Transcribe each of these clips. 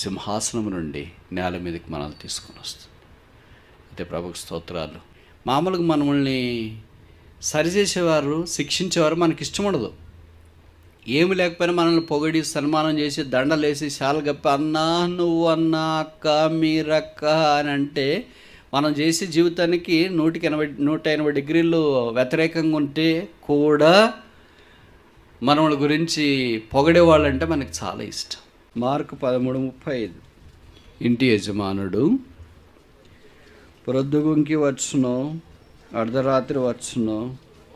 సింహాసనం నుండి నేల మీదకి మనల్ని తీసుకొని వస్తుంది. అయితే ప్రభుకు స్తోత్రాలు. మామూలుగా మనల్ని సరిచేసేవారు, శిక్షించేవారు మనకి ఇష్టం ఉండదు. ఏమి లేకపోయినా మనల్ని పొగిడి సన్మానం చేసి దండలేసి శాల గప్పి అన్నా నువ్వు అన్నా అక్క మీరక్క అని అంటే మనం చేసే జీవితానికి 180 డిగ్రీలు వ్యతిరేకంగా ఉంటే కూడా మనల గురించి పొగిడేవాళ్ళంటే మనకి చాలా ఇష్టం. మార్కు 13:35 ఇంటి యజమానుడు ప్రొద్దుగుంకి వచ్చును, అర్ధరాత్రి వచ్చును,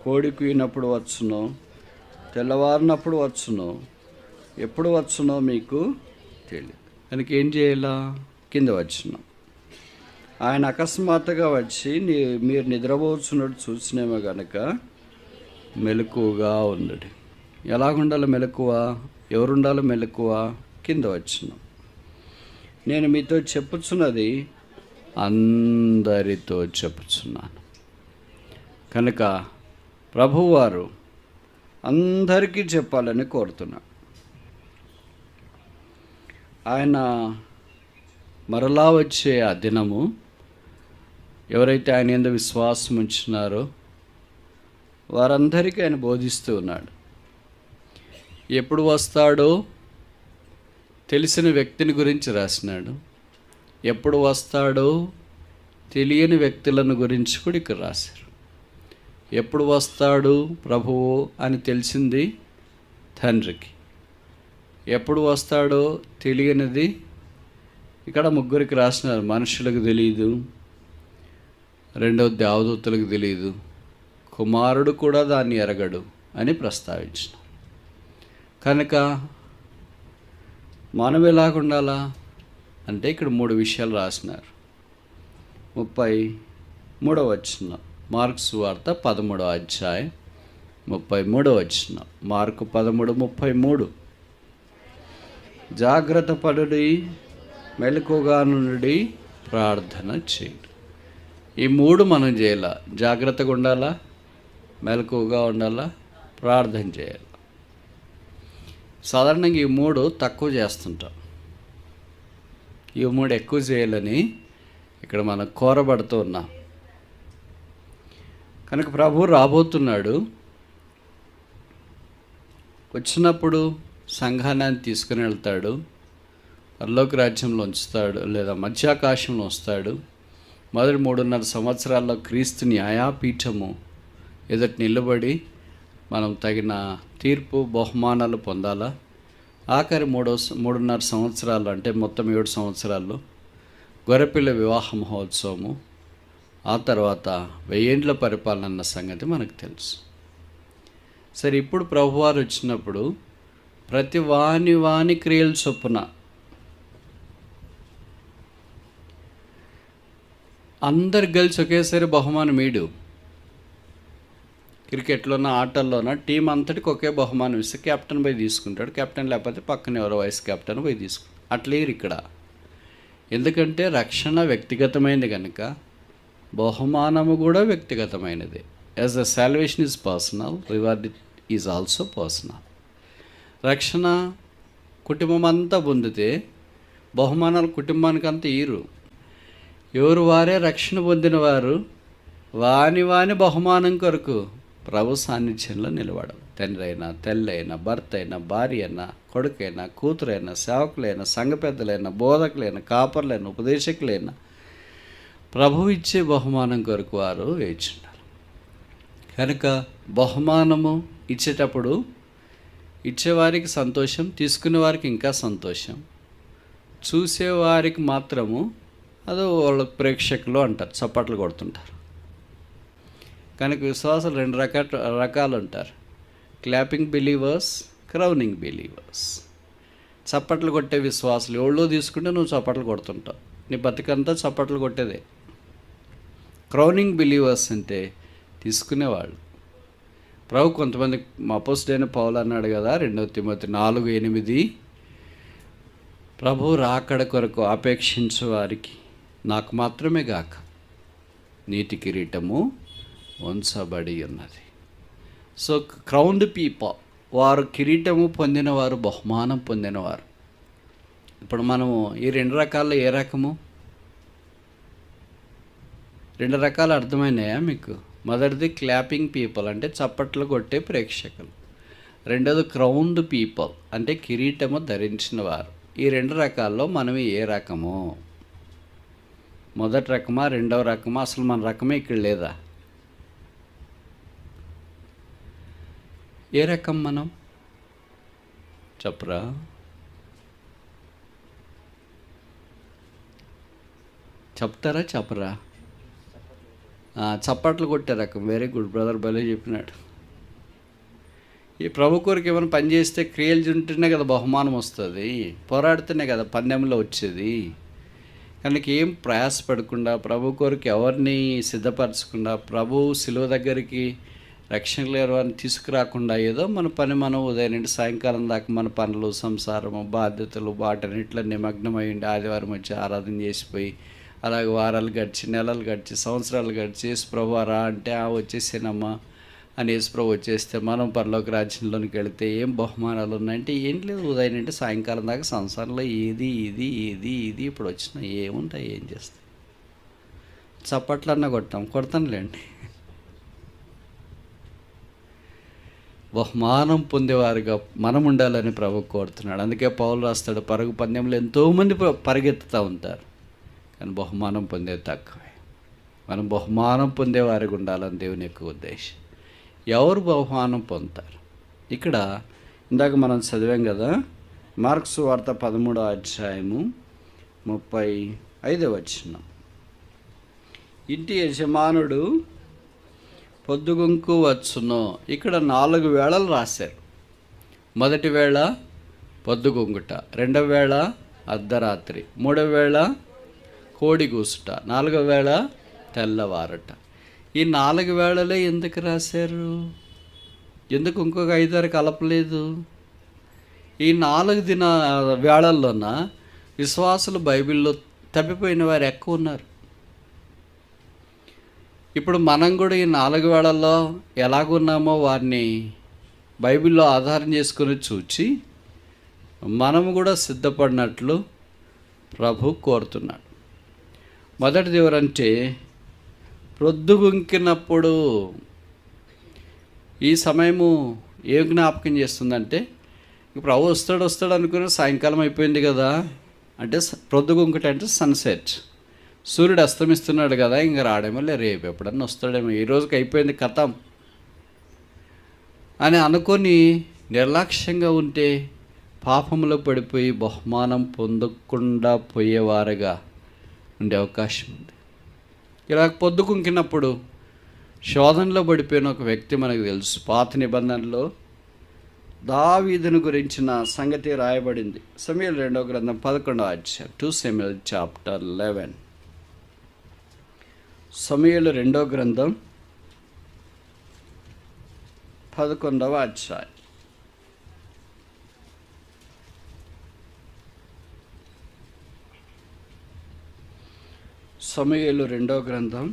కోడి కూయినప్పుడు వచ్చును, తెల్లవారినప్పుడు వచ్చును, ఎప్పుడు వచ్చునో మీకు తెలియదు. దానికి ఏం చేయాలా? కింద వచ్చును. ఆయన అకస్మాత్తుగా వచ్చి మీరు నిద్రపోతున్నట్టు చూసినేమో కనుక మెలకువగా ఉండడు. ఎలాగుండాలి మెలకువ? ఎవరుండాలి మెలకువ? కింద వచ్చును. నేను మీతో చెప్పుచున్నది అందరితో చెప్పుచున్నాను. కనుక ప్రభువారు అందరికీ చెప్పాలని కోరుతున్నాడు. ఆయన మరలా వచ్చే ఆ దినము ఎవరైతే ఆయన యందు విశ్వాసం ఉంచున్నారో వారందరికీ ఆయన బోధిస్తూ ఉన్నాడు. ఎప్పుడు వస్తాడో తెలిసిన వ్యక్తిని గురించి రాసినాడు. ఎప్పుడు వస్తాడో తెలియని వ్యక్తులను గురించి కూడా ఇక్కడ రాశారు. ఎప్పుడు వస్తాడు ప్రభువు అని తెలిసింది తండ్రికి, ఎప్పుడు వస్తాడో తెలియనిది ఇక్కడ ముగ్గురికి రాసినారు. మనుషులకు తెలియదు, రెండవ దేవదూతలకు తెలియదు, కుమారుడు కూడా దాన్ని ఎరగడు అని ప్రస్తావించిన. కనుక మనం ఎలాగుండాలా అంటే ఇక్కడ 3 విషయాలు రాసినారు. 33వ వచనం మార్కు సువార్త 13వ అధ్యాయం 33వ వచనం. మార్కు 13:33 జాగ్రత్త పడుడి, మెలకుగా నుండి ప్రార్థన చేయండి. ఈ 3 మనం చేయాల. జాగ్రత్తగా ఉండాలా, మెలకుగా ఉండాలా, ప్రార్థన చేయాలి. సాధారణంగా ఈ 3 తక్కువ చేస్తుంటాం. ఈ 3 ఎక్కువ చేయాలని ఇక్కడ మనం కోరబడుతూ ఉన్నాం. కనుక ప్రభు రాబోతున్నాడు. వచ్చినప్పుడు సంఘాన్ని తీసుకుని వెళ్తాడు, పరలోక రాజ్యంలో ఉంచుతాడు, లేదా మధ్యాకాశంలో వస్తాడు. మొదటి 3.5 సంవత్సరాల్లో క్రీస్తు న్యాయపీఠము ఎదుట నిలబడి మనం తగిన తీర్పు బహుమానాలు పొందాలా. ఆఖరి 3.5 సంవత్సరాలు అంటే మొత్తం 7 సంవత్సరాల్లో గొర్రెపిల్ల వివాహ మహోత్సవము, ఆ తర్వాత 1000 ఏండ్ల పరిపాలన అన్న సంగతి మనకు తెలుసు. సరే, ఇప్పుడు ప్రభువారు వచ్చినప్పుడు ప్రతి వాని క్రియల చొప్పున అందరు కలిసి ఒకేసారి బహుమానం ఈడు. క్రికెట్లోన ఆటల్లోన టీం అంతటికి ఒకే బహుమానం ఇస్తే కెప్టెన్ పోయి తీసుకుంటాడు. కెప్టెన్ లేకపోతే పక్కన ఎవరో వైస్ కెప్టెన్ పోయి తీసుకుంటాడు. అట్లేరు ఇక్కడ. ఎందుకంటే రక్షణ వ్యక్తిగతమైనది కనుక బహుమానము కూడా వ్యక్తిగతమైనది. As the salvation is personal, reward is also personal. రక్షణ కుటుంబం అంతా పొందితే బహుమానాలు కుటుంబానికి అంతా ఈరు. ఎవరు వారే రక్షణ పొందిన వారు వాని బహుమానం కొరకు ప్రభు సాన్నిధ్యంలో నిలబడవు. తండ్రి అయినా, తల్లి అయినా, భర్త అయినా, భార్య అయినా, కొడుకైనా, కూతురైనా, సేవకులైనా, సంఘ పెద్దలైనా, బోధకులైనా, కాపర్లైనా, ఉపదేశకులైనా ప్రభు ఇచ్చే బహుమానం కొరకు వారు వేచున్నారు. కనుక బహుమానము ఇచ్చేటప్పుడు ఇచ్చేవారికి సంతోషం, తీసుకునే వారికి ఇంకా సంతోషం, చూసేవారికి మాత్రము అదో వాళ్ళ ప్రేక్షకులు అంటారు, చప్పట్లు కొడుతుంటారు. కనుక విశ్వాసాలు 2 రకాలు ఉంటారు. Clapping believers, crowning believers. చప్పట్లు కొట్టే విశ్వాసాలు ఎవళ్ళో తీసుకుంటే నువ్వు చప్పట్లు కొడుతుంటావు, నీ బతికంతా చప్పట్లు కొట్టేదే. క్రౌనింగ్ బిలీవర్స్ అంటే తీసుకునేవాళ్ళు. ప్రభు కొంతమంది అపోస్తలుడైన పౌలు అన్నాడు కదా, 2 తిమోతి 4:8 ప్రభు రాకడ కొరకు ఆపేక్షించే వారికి నాకు మాత్రమే గాక నీతి కిరీటము ఉంచబడి ఉన్నది. సో క్రౌన్డ్ పీపుల్, వారు కిరీటము పొందినవారు, బహుమానం పొందినవారు. ఇప్పుడు మనము ఈ 2 రకాల్లో ఏ రకము? 2 రకాలు అర్థమైనాయా మీకు? మొదటిది క్లాపింగ్ పీపుల్, అంటే చప్పట్లు కొట్టే ప్రేక్షకులు. రెండోది క్రౌన్డ్ పీపుల్, అంటే కిరీటము ధరించిన వారు. ఈ 2 రకాల్లో మనం ఏ రకము? మొదటి రకమా, రెండవ రకమా, అసలు మన రకమే ఇక్కడ లేదా? ఏ రకం మనం? చెప్పరా? చెప్తారా చెప్పరా? చప్పట్లు కొట్టే రకం. వెరీ గుడ్ బ్రదర్, భలే చెప్పినాడు. ఈ ప్రభు కొరకు ఏమైనా పని చేస్తే క్రియలు ఉంటేనే కదా బహుమానం వస్తుంది, పోరాడితేనే కదా పందెంలో వచ్చేది. కనుక ఏం ప్రయాసపడకుండా, ప్రభు కొరకు ఎవరిని సిద్ధపరచకుండా, ప్రభు శిలువ దగ్గరికి రక్షణ లేరు అని తీసుకురాకుండా, ఏదో మన పని మనం ఉదయం నుండి సాయంకాలం దాకా మన పనులు, సంసారము, బాధ్యతలు, వాటన్నిటిలో నిమగ్నమై ఉండి ఆదివారం వచ్చి ఆరాధన చేసిపోయి అలాగే వారాలు గడిచి, నెలలు గడిచి, సంవత్సరాలు గడిచి యేసుప్రభు రా అంటే వచ్చేసానమ్మా అని యేసుప్రభు వచ్చేస్తే మనం పరలోక రాజ్యంలోనికి వెళితే ఏం బహుమానాలు ఉన్నాయంటే ఏం లేదు. ఉదయం నుండి సాయంకాలం దాకా సంసారంలో ఇది ఇది ఇది ఇది ఇప్పుడు వచ్చిన ఏముంటాయి, ఏం చేస్తాయి? చప్పట్లన్నా కొడతానులేండి. బహుమానం పొందేవారుగా మనం ఉండాలని ప్రభు కోరుతున్నాడు. అందుకే పౌలు రాస్తాడు, పరుగు పందెంలో ఎంతోమంది పరిగెత్తుతూ ఉంటారు, కానీ బహుమానం పొందేది తక్కువే. మనం బహుమానం పొందేవారికి ఉండాలని దేవుని యొక్క ఉద్దేశం. ఎవరు బహుమానం పొందుతారు? ఇక్కడ ఇందాక మనం చదివాం కదా, మార్కు సువార్త 13వ అధ్యాయము 35వ వచనం. ఇంటి యజమానుడు పొద్దుగుంకు వచ్చును. ఇక్కడ 4 వేళలు రాశారు. మొదటి వేళ పొద్దుగుంగుట, రెండవ వేళ అర్ధరాత్రి, మూడవ వేళ కోడి కూసుట, 4వ వేళ తెల్లవారట. ఈ 4 వేళలే ఎందుకు రాశారు? ఎందుకు ఇంకొక 5-6 కలపలేదు? ఈ 4 వేళల్లోన విశ్వాసులు బైబిల్లో తప్పిపోయిన వారు ఎక్కువ ఉన్నారు. ఇప్పుడు మనం కూడా ఈ 4 వేళల్లో ఎలాగున్నామో వారిని బైబిల్లో ఆధారం చేసుకుని చూచి మనము కూడా సిద్ధపడినట్లు ప్రభు కోరుతున్నాడు. మొదటిది ఎవరంటే ప్రొద్దుగుంకినప్పుడు. ఈ సమయము ఏం జ్ఞాపకం చేస్తుందంటే, ప్రభు వస్తాడు అనుకుని సాయంకాలం అయిపోయింది కదా, అంటే ప్రొద్దుగుంకట అంటే సన్సెట్, సూర్యుడు అస్తమిస్తున్నాడు కదా, ఇంకా రాడేమో, రేపు ఎప్పుడన్నా వస్తాడేమో, ఈ రోజుకి అయిపోయింది కథం అని అనుకొని నిర్లక్ష్యంగా ఉంటే పాపంలో పడిపోయి బహుమానం పొందకుండా పోయేవారుగా ఉండే అవకాశం ఉంది. ఇలా పొద్దుకుంకినప్పుడు శోధనలో పడిపోయిన ఒక వ్యక్తి మనకు తెలుసు. పాత నిబంధనలో దావీదును గురించిన సంగతి రాయబడింది. సమూయేలు 2వ గ్రంథం 11వ అధ్యాయం, 2 Samuel chapter 11. సమూయేలు 2వ గ్రంథం 11వ అధ్యాయం. సమూయేలు 2వ గ్రంథం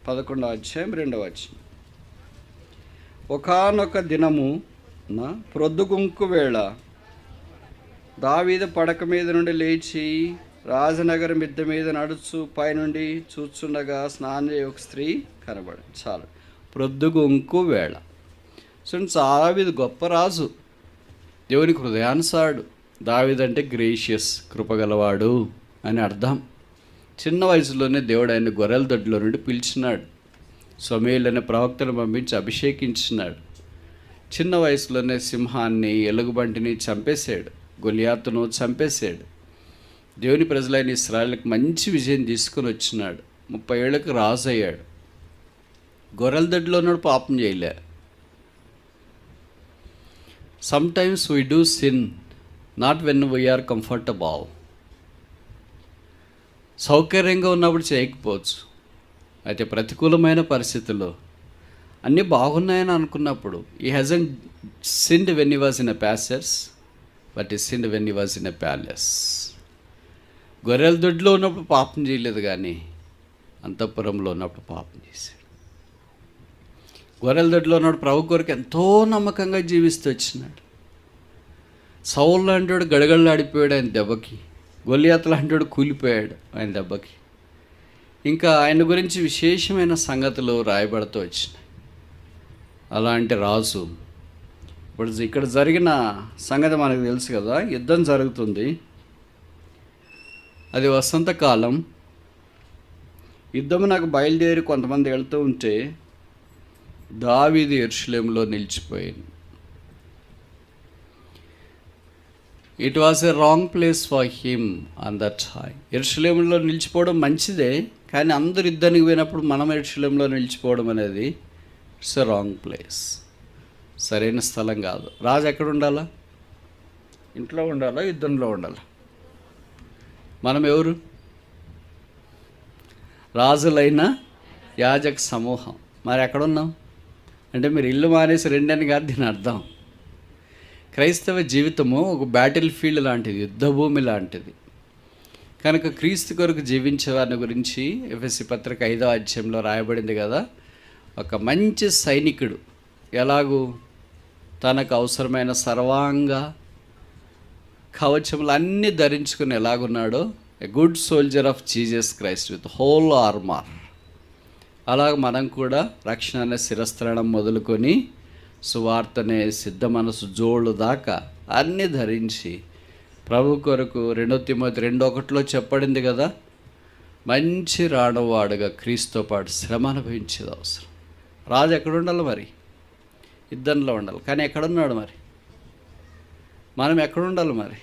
11వ అధ్యాయం 2వ వచనం. ఒకానొక దినము ప్రొద్దుగుంకు వేళ దావీదు పడక మీద నుండి లేచి రాజనగరం మిద్దె మీద నడుచు పైనుండి చూచుండగా స్నానం చేయ ఒక స్త్రీ కనబడి. చాలు, ప్రొద్దుగుంకు వేళ. సో దావీదు గొప్ప రాజు, దేవునికి హృదయానుసారుడు. దావీదు అంటే గ్రేషియస్, కృపగలవాడు అని అర్థం. చిన్న వయసులోనే దేవుడు ఆయన గొర్రెల దొడ్లో నుండి పిలిచినాడు. సమూయేలు అనే ప్రవక్తను పంపించి అభిషేకించినాడు. చిన్న వయసులోనే సింహాన్ని, ఎలుగుబంటిని చంపేశాడు, గొలియాతును చంపేశాడు. దేవుని ప్రజలైన ఇశ్రాయేలుకి మంచి విజయం తీసుకొని వచ్చినాడు. 30 ఏళ్ళకి రాజు అయ్యాడు. గొర్రెల దొడ్లో ఉన్నాడు, పాపం చేయలే. Sometimes we do sin not when we are comfortable. సౌకర్యంగా ఉన్నప్పుడు చేయకపోవచ్చు, అయితే ప్రతికూలమైన పరిస్థితుల్లో అన్నీ బాగున్నాయని అనుకున్నప్పుడు he hasn't sinned when he was in a pastures, but he sinned when he was in a palace. గొర్రెల దొడ్లో ఉన్నప్పుడు పాపం చేయలేదు, కానీ అంతఃపురంలో ఉన్నప్పుడు పాపం చేశాడు. గొర్రెల దొడ్లో ఉన్నప్పుడు ప్రభు కొరకు ఎంతో నమ్మకంగా జీవిస్తూ వచ్చినాడు. సౌలు లాంటివాడు గడగడలాడిపోయాడు ఆయన దెబ్బకి, గొలియాతు లాంటివాడు కూలిపోయాడు ఆయన దెబ్బకి. ఇంకా ఆయన గురించి విశేషమైన సంగతులు రాయబడుతూ వచ్చినాయి. అలాంటి రాజు ఇప్పుడు ఇక్కడ జరిగిన సంగతి మనకు తెలుసు కదా, యుద్ధం జరుగుతుంది, అది వసంతకాలం. యుద్ధం నాకు బయలుదేరి కొంతమంది వెళ్తూ ఉంటే దావీదు యెరూషలేములో నిలిచిపోయింది. It was a wrong place for him on that time. యెరూషలేములో నిలిచిపోవడం మంచిదే, కానీ అందరు యుద్ధానికి పోయినప్పుడు మనం యెరూషలేములో నిలిచిపోవడం అనేది ఇట్స్ ఎ రాంగ్ ప్లేస్, సరైన స్థలం కాదు. రాజు ఎక్కడ ఉండాలా? ఇంట్లో ఉండాలా? యుద్ధంలో ఉండాలా? మనం ఎవరు? రాజులైన యాజక సమూహం. మరి ఎక్కడున్నాం అంటే మీరు ఇల్లు మానేసి రెండని కాదు దీని అర్థం. క్రైస్తవ జీవితము ఒక బ్యాటిల్ ఫీల్డ్ లాంటిది, యుద్ధభూమి లాంటిది. కనుక క్రీస్తు కొరకు జీవించే వారిని గురించి ఎఫెసీ పత్రిక 5వ అధ్యాయంలో రాయబడింది కదా, ఒక మంచి సైనికుడు ఎలాగూ తనకు అవసరమైన సర్వాంగ కవచములు అన్నీ ధరించుకుని ఎలాగున్నాడో, a good soldier of Jesus Christ with whole armour, అలాగ మనం కూడా రక్షణ అనే శిరస్త్రాణం మొదలుకొని సువార్తనే సిద్ధ మనసు జోళ్ళు దాకా అన్నీ ధరించి ప్రభు కొరకు 2 తిమోతి 2:1 చెప్పబడింది కదా, మంచి రాడవాడుగా క్రీస్తుతో పాటు శ్రమ అనుభవించేది అవసరం. రాజు ఎక్కడ ఉండాలి? మరి యుద్ధంలో ఉండాలి. కానీ ఎక్కడున్నాడు? మరి మనం ఎక్కడ ఉండాలి? మరి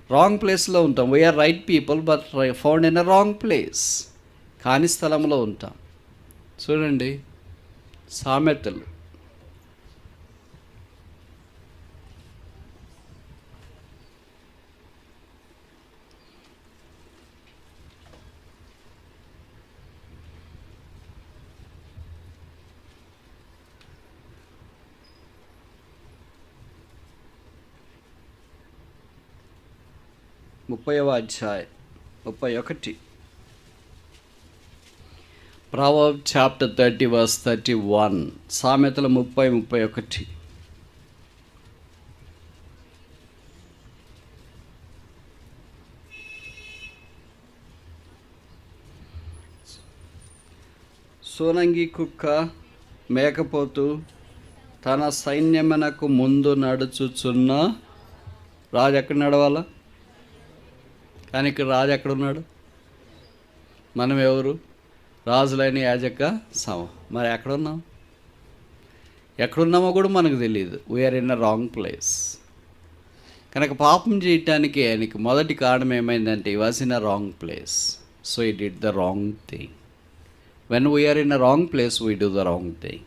రాంగ్ ప్లేస్లో ఉంటాం. We are right people but found in a wrong place. కాని స్థలంలో ఉంటాం. చూడండి సామెతలు 30వ అధ్యాయం 31. Proverbs chapter 30 verse 31. సామెతలు 30:31. సోనంగి కుక్క మేకపోతు తన సైన్యమునకు ముందు నడుచుచున్న రాజు ఎక్కడ నడవాలా? కానీ ఇక్కడ రాజు ఎక్కడున్నాడు? మనం ఎవరు? రాజులైన యాజక సమూహం. మరి ఎక్కడున్నాం? ఎక్కడున్నామో కూడా మనకు తెలియదు. We are in a wrong place. కనుక పాపం చేయటానికి ఆయనకి మొదటి కారణం ఏమైందంటే he was in a wrong place. So he did the wrong thing. When we are in a wrong place we do the wrong thing.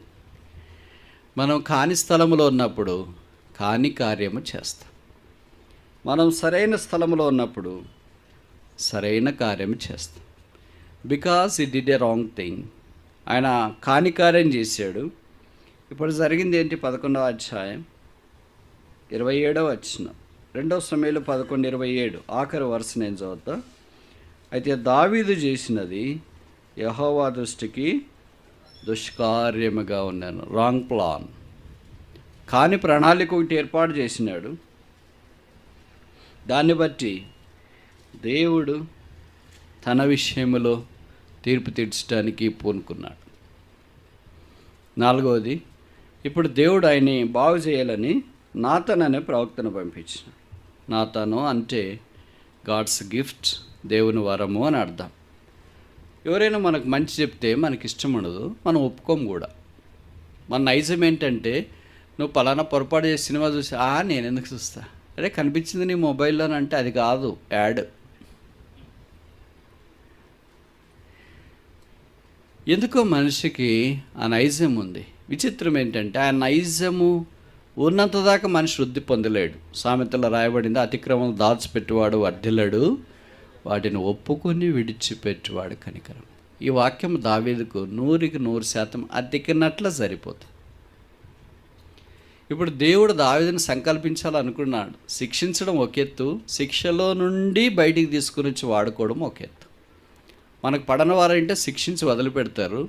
మనం కాని స్థలంలో ఉన్నప్పుడు కాని కార్యము చేస్తాం. మనం సరైన స్థలంలో ఉన్నప్పుడు సరైన కార్యము చేస్తాం. బికాస్ ఈ డిడ్ ఎ రాంగ్ థింగ్. ఆయన కాని కార్యం చేశాడు. ఇప్పుడు జరిగింది ఏంటి? 11వ అధ్యాయం 27వ వచనం. 2 సమూయేలు 11:27 ఆఖరి వరుస నేను చదువుతా. అయితే దావీదు చేసినది యెహోవా దృష్టికి దుష్కార్యముగా ఉన్నాను. Wrong plan. కాని ప్రణాళిక ఒకటి ఏర్పాటు చేసినాడు. దాన్ని బట్టి దేవుడు తన విషయంలో తీర్పు తీర్చడానికి పూనుకున్నాడు. 4వది, ఇప్పుడు దేవుడు ఆయన్ని బాగు చేయాలని నాతాను అనే ప్రవక్తను పంపించాడు. నాతాను అంటే గాడ్స్ గిఫ్ట్, దేవుని వరము అని అర్థం. ఎవరైనా మనకు మంచి చెప్తే మనకి ఇష్టం ఉండదు, మనం ఒప్పుకోము కూడా. మన నైజం ఏంటంటే నువ్వు పలానా పొరపాటు చేసి సినిమా చూసి నేను ఎందుకు చూస్తా, అరే కనిపించింది నీ మొబైల్లోనంటే అది కాదు, యాడ్. ఎందుకో మనిషికి ఆ నైజం ఉంది. విచిత్రం ఏంటంటే ఆ నైజము ఉన్నంత దాకా మనిషి వృద్ధి పొందలేడు. సామెతలో రాయబడింది, అతిక్రమం దాచిపెట్టువాడు వర్ధిల్లడు, వాటిని ఒప్పుకొని విడిచిపెట్టువాడు కనికరం. ఈ వాక్యం దావీదుకు 100% అతికినట్ల సరిపోతుంది. ఇప్పుడు దేవుడు దావీదుని సంకల్పించాలనుకున్నాడు. శిక్షించడం ఒక ఎత్తు, శిక్షలో నుండి బయటికి తీసుకుని వచ్చి వాడుకోవడం ఒక ఎత్తు. మనకు పడని వారంటే శిక్షించి వదిలిపెడతారు.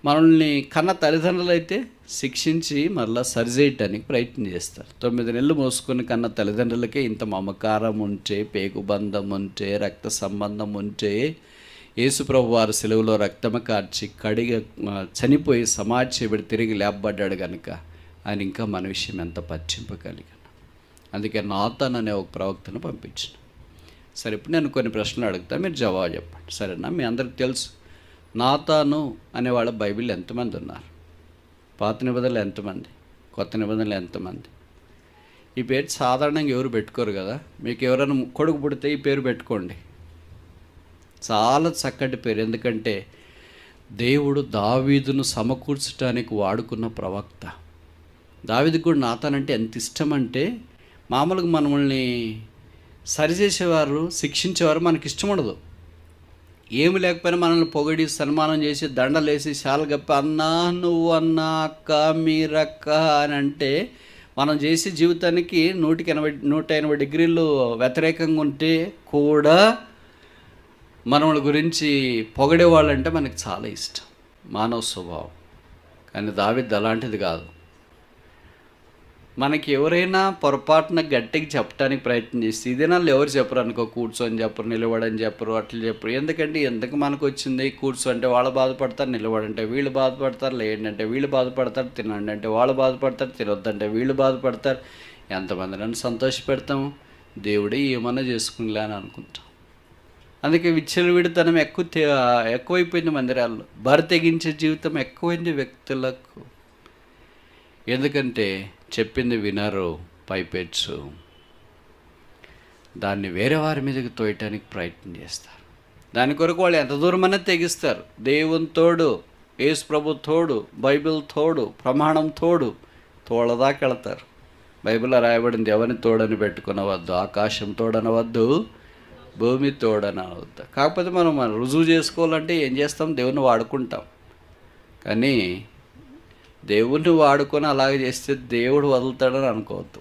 మనల్ని కన్న తల్లిదండ్రులు అయితే శిక్షించి మరలా సరిచేయటానికి ప్రయత్నం చేస్తారు. 9 నెలలు మోసుకొని కన్న తల్లిదండ్రులకే ఇంత మమకారం ఉంటే, పేగుబంధం ఉంటే, రక్త సంబంధం ఉంటే, యేసుప్రభు వారు సిలువలో రక్తము కార్చి కడిగి చనిపోయి సమాధి చేయబడి తిరిగి లేపబడ్డాడు కనుక ఆయన ఇంకా మన విషయం ఎంత పట్టింపగలిగాను. అందుకే నాతాన్ అనే ఒక ప్రవక్తను పంపించిన. సరే, ఇప్పుడు నేను కొన్ని ప్రశ్నలు అడుగుతా, మీరు జవాబు చెప్పండి, సరేనా? మీ అందరికి తెలుసు నాతాను అనేవాళ్ళ బైబిల్ ఎంతమంది ఉన్నారు? పాత నిబంధనలు ఎంతమంది? కొత్త నిబంధనలు ఎంతమంది? ఈ పేరు సాధారణంగా ఎవరు పెట్టుకోరు కదా. మీకు ఎవరైనా కొడుకు పుడితే ఈ పేరు పెట్టుకోండి. చాలా చక్కటి పేరు. ఎందుకంటే దేవుడు దావీదును సమకూర్చడానికి వాడుకున్న ప్రవక్త. దావీదుకు కూడా నాతాన్ అంటే ఎంత ఇష్టం అంటే, మామూలుగా మనల్ని సరిచేసేవారు, శిక్షించేవారు మనకి ఇష్టం ఉండదు. ఏమి లేకపోయినా మనల్ని పొగిడి సన్మానం చేసి దండలేసి శాలగప్ప అన్నా నువ్వు అన్నా అక్క మీరక్క అని అంటే, మనం చేసే జీవితానికి 180 డిగ్రీలు వ్యతిరేకంగా ఉంటే కూడా మనల గురించి పొగిడేవాళ్ళంటే మనకి చాలా ఇష్టం, మానవ స్వభావం. కానీ దావీదు అలాంటిది కాదు. మనకి ఎవరైనా పొరపాటున గట్టిగా చెప్పడానికి ప్రయత్నం చేస్తే, ఇదే నాళ్ళు ఎవరు చెప్పరు అనుకో, కూర్చొని చెప్పరు, నిలబడని చెప్పరు, అట్లా చెప్పరు. ఎందుకంటే ఎందుకు మనకు వచ్చింది కూర్చో అంటే వాళ్ళు బాధపడతారు, నిలబడంటే వీళ్ళు బాధపడతారు, లేండి అంటే వీళ్ళు బాధపడతారు, తినండి అంటే వాళ్ళు బాధపడతారు, తినొద్దంటే వీళ్ళు బాధపడతారు. ఎంతమంది నన్ను సంతోషపెడతాము, దేవుడే ఏమన్నా చేసుకునిలే అని అనుకుంటాం. అందుకే విచ్చలవిడితనం ఎక్కువైపోయింది మందిరాల్లో. తెగించే జీవితం ఎక్కువైంది వ్యక్తులకు. ఎందుకంటే చెప్పింది వినరు, పైపెచ్చు దాన్ని వేరే వారి మీదకి తోయటానికి ప్రయత్నం చేస్తారు. దాని కొరకు వాళ్ళు ఎంత దూరమైనా తెగిస్తారు. దేవుని తోడు, యేసు ప్రభు తోడు, బైబిల్ తోడు, ప్రమాణం తోడు, తోళదాకా వెళతారు. బైబిల్లో రాయబడింది, ఎవరిని తోడని పెట్టుకునవద్దు, ఆకాశం తోడనవద్దు, భూమి తోడనవద్దు. కాకపోతే మనం రుజువు చేసుకోవాలంటే ఏం చేస్తాం? దేవుని వాడుకుంటాం. కానీ దేవుణ్ణి వాడుకొని అలాగే చేస్తే దేవుడు వదులుతాడని అనుకోవద్దు.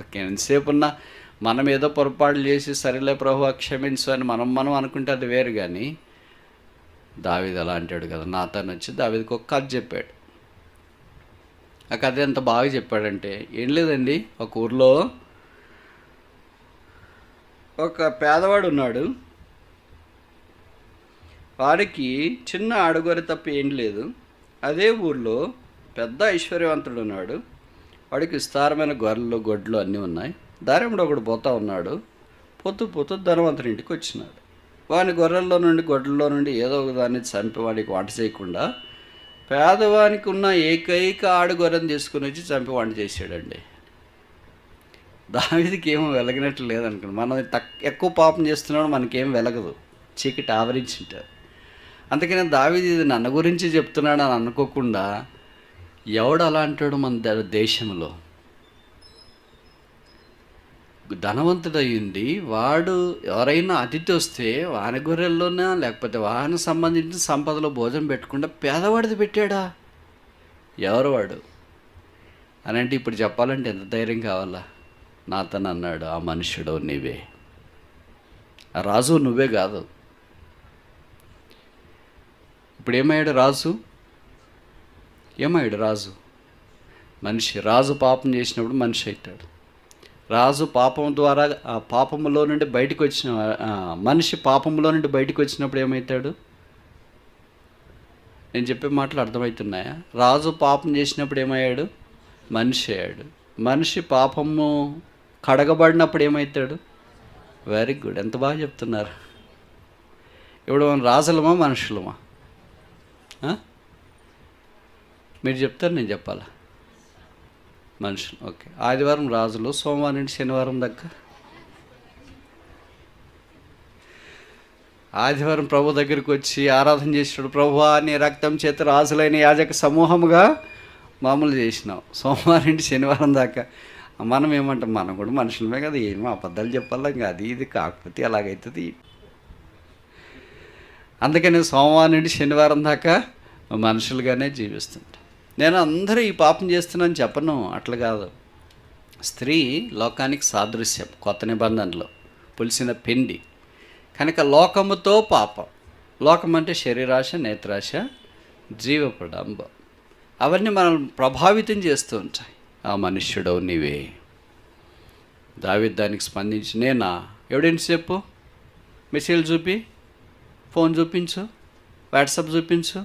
ఓకే, ఎంతసేపు ఉన్నా మనం ఏదో పొరపాట్లు చేసి సరేలే ప్రభువా క్షమించు అని మనం అనుకుంటే అది వేరు. కానీ దావీదు అలా అంటాడు కదా. నాతాన్ వచ్చి దావీదుకి ఒక కథ చెప్పాడు. ఆ కథ ఎంత బాగా చెప్పాడంటే, ఏం లేదండి, ఒక ఊర్లో ఒక పేదవాడు ఉన్నాడు. వాడికి చిన్న అడుగొరి తప్ప ఏం లేదు. అదే ఊర్లో పెద్ద ఐశ్వర్యవంతుడు ఉన్నాడు. వాడికి విస్తారమైన గొర్రెలు, గొడ్లు అన్నీ ఉన్నాయి. దారిలో ఒకడు పోతా ఉన్నాడు. పోతూ ధనవంతుని ఇంటికి వచ్చినాడు. వాని గొర్రెల్లో నుండి, గొడ్లలో నుండి ఏదో ఒక దాన్ని చంపి వాడికి వంట చేయకుండా పేదవానికి ఉన్న ఏకైక ఆడు గొర్రెను తీసుకుని వచ్చి చంపి వంట చేసాడండి. దావీదుకి ఏమో వెలగినట్లు లేదనుకోండి. మనం ఎక్కువ పాపం చేస్తున్నాడు, మనకేం వెలగదు, చీకటి ఆవరించింటారు. అందుకని దావీదు ఇది నన్ను గురించి చెప్తున్నాడు అని అనుకోకుండా, ఎవడు అలా అంటాడు మన దేశంలో? ధనవంతుడయ్యింది వాడు ఎవరైనా అతిథి వస్తే వాని గొర్రెల్లోనే లేకపోతే వానికి సంబంధించిన సంపదలో భోజనం పెట్టకుండా పేదవాడిది పెట్టాడా? ఎవరు వాడు అని అంటే ఇప్పుడు చెప్పాలంటే ఎంత ధైర్యం కావాలా? నాతను అన్నాడు, ఆ మనుష్యుడు నీవే, ఆ రాజు నువ్వే కాదు. ఇప్పుడు ఏమయ్యాడు రాజు? ఏమయ్యాడు రాజు? మనిషి. రాజు పాపం చేసినప్పుడు మనిషి అవుతాడు. రాజు పాపం ద్వారా ఆ పాపములో నుండి బయటకు వచ్చిన మనిషి పాపంలో నుండి బయటకు వచ్చినప్పుడు ఏమవుతాడు? నేను చెప్పే మాటలు అర్థమవుతున్నాయా? రాజు పాపం చేసినప్పుడు ఏమయ్యాడు? మనిషి అయ్యాడు. మనిషి పాపము కడగబడినప్పుడు ఏమవుతాడు? వెరీ గుడ్, ఎంత బాగా చెప్తున్నారు. ఇప్పుడు మనం రాజులమా మనుషులమా? మీరు చెప్తారు, నేను చెప్పాలా? మనుషులు. ఓకే, ఆదివారం రాజులు, సోమవారం నుండి శనివారం దాకా. ఆదివారం ప్రభు దగ్గరికి వచ్చి ఆరాధన చేసినాడు. ప్రభువా నీ రక్తం చేత రాజులైన యాజక సమూహముగా మామూలు చేసినాం. సోమవారం నుండి శనివారం దాకా మనం ఏమంటాం? మనం కూడా మనుషులమే కదా, ఏమో అబద్ధాలు చెప్పాలా, ఇంకా అది ఇది కాకపోతే ఎలాగవుతుంది. అందుకని సోమవారం నుండి శనివారం దాకా మనుషులుగానే జీవిస్తుంటాం. నేను అందరూ ఈ పాపం చేస్తున్నాను చెప్పను, అట్లా కాదు. స్త్రీ లోకానికి సాదృశ్యం. కొత్త నిబంధనలో పులిసిన పిండి కనుక లోకముతో పాపం. లోకం అంటే శరీరాశ, నేత్రాశ, జీవపడంబం. అవన్నీ మనల్ని ప్రభావితం చేస్తూ ఉంటాయి. ఆ మనుష్యుడవు నీవే. దావీదు దానికి స్పందించి, నేనా? ఎవిడెన్స్ చెప్పు, మెసేజ్ చూపి, ఫోన్ చూపించు, వాట్సాప్ చూపించు,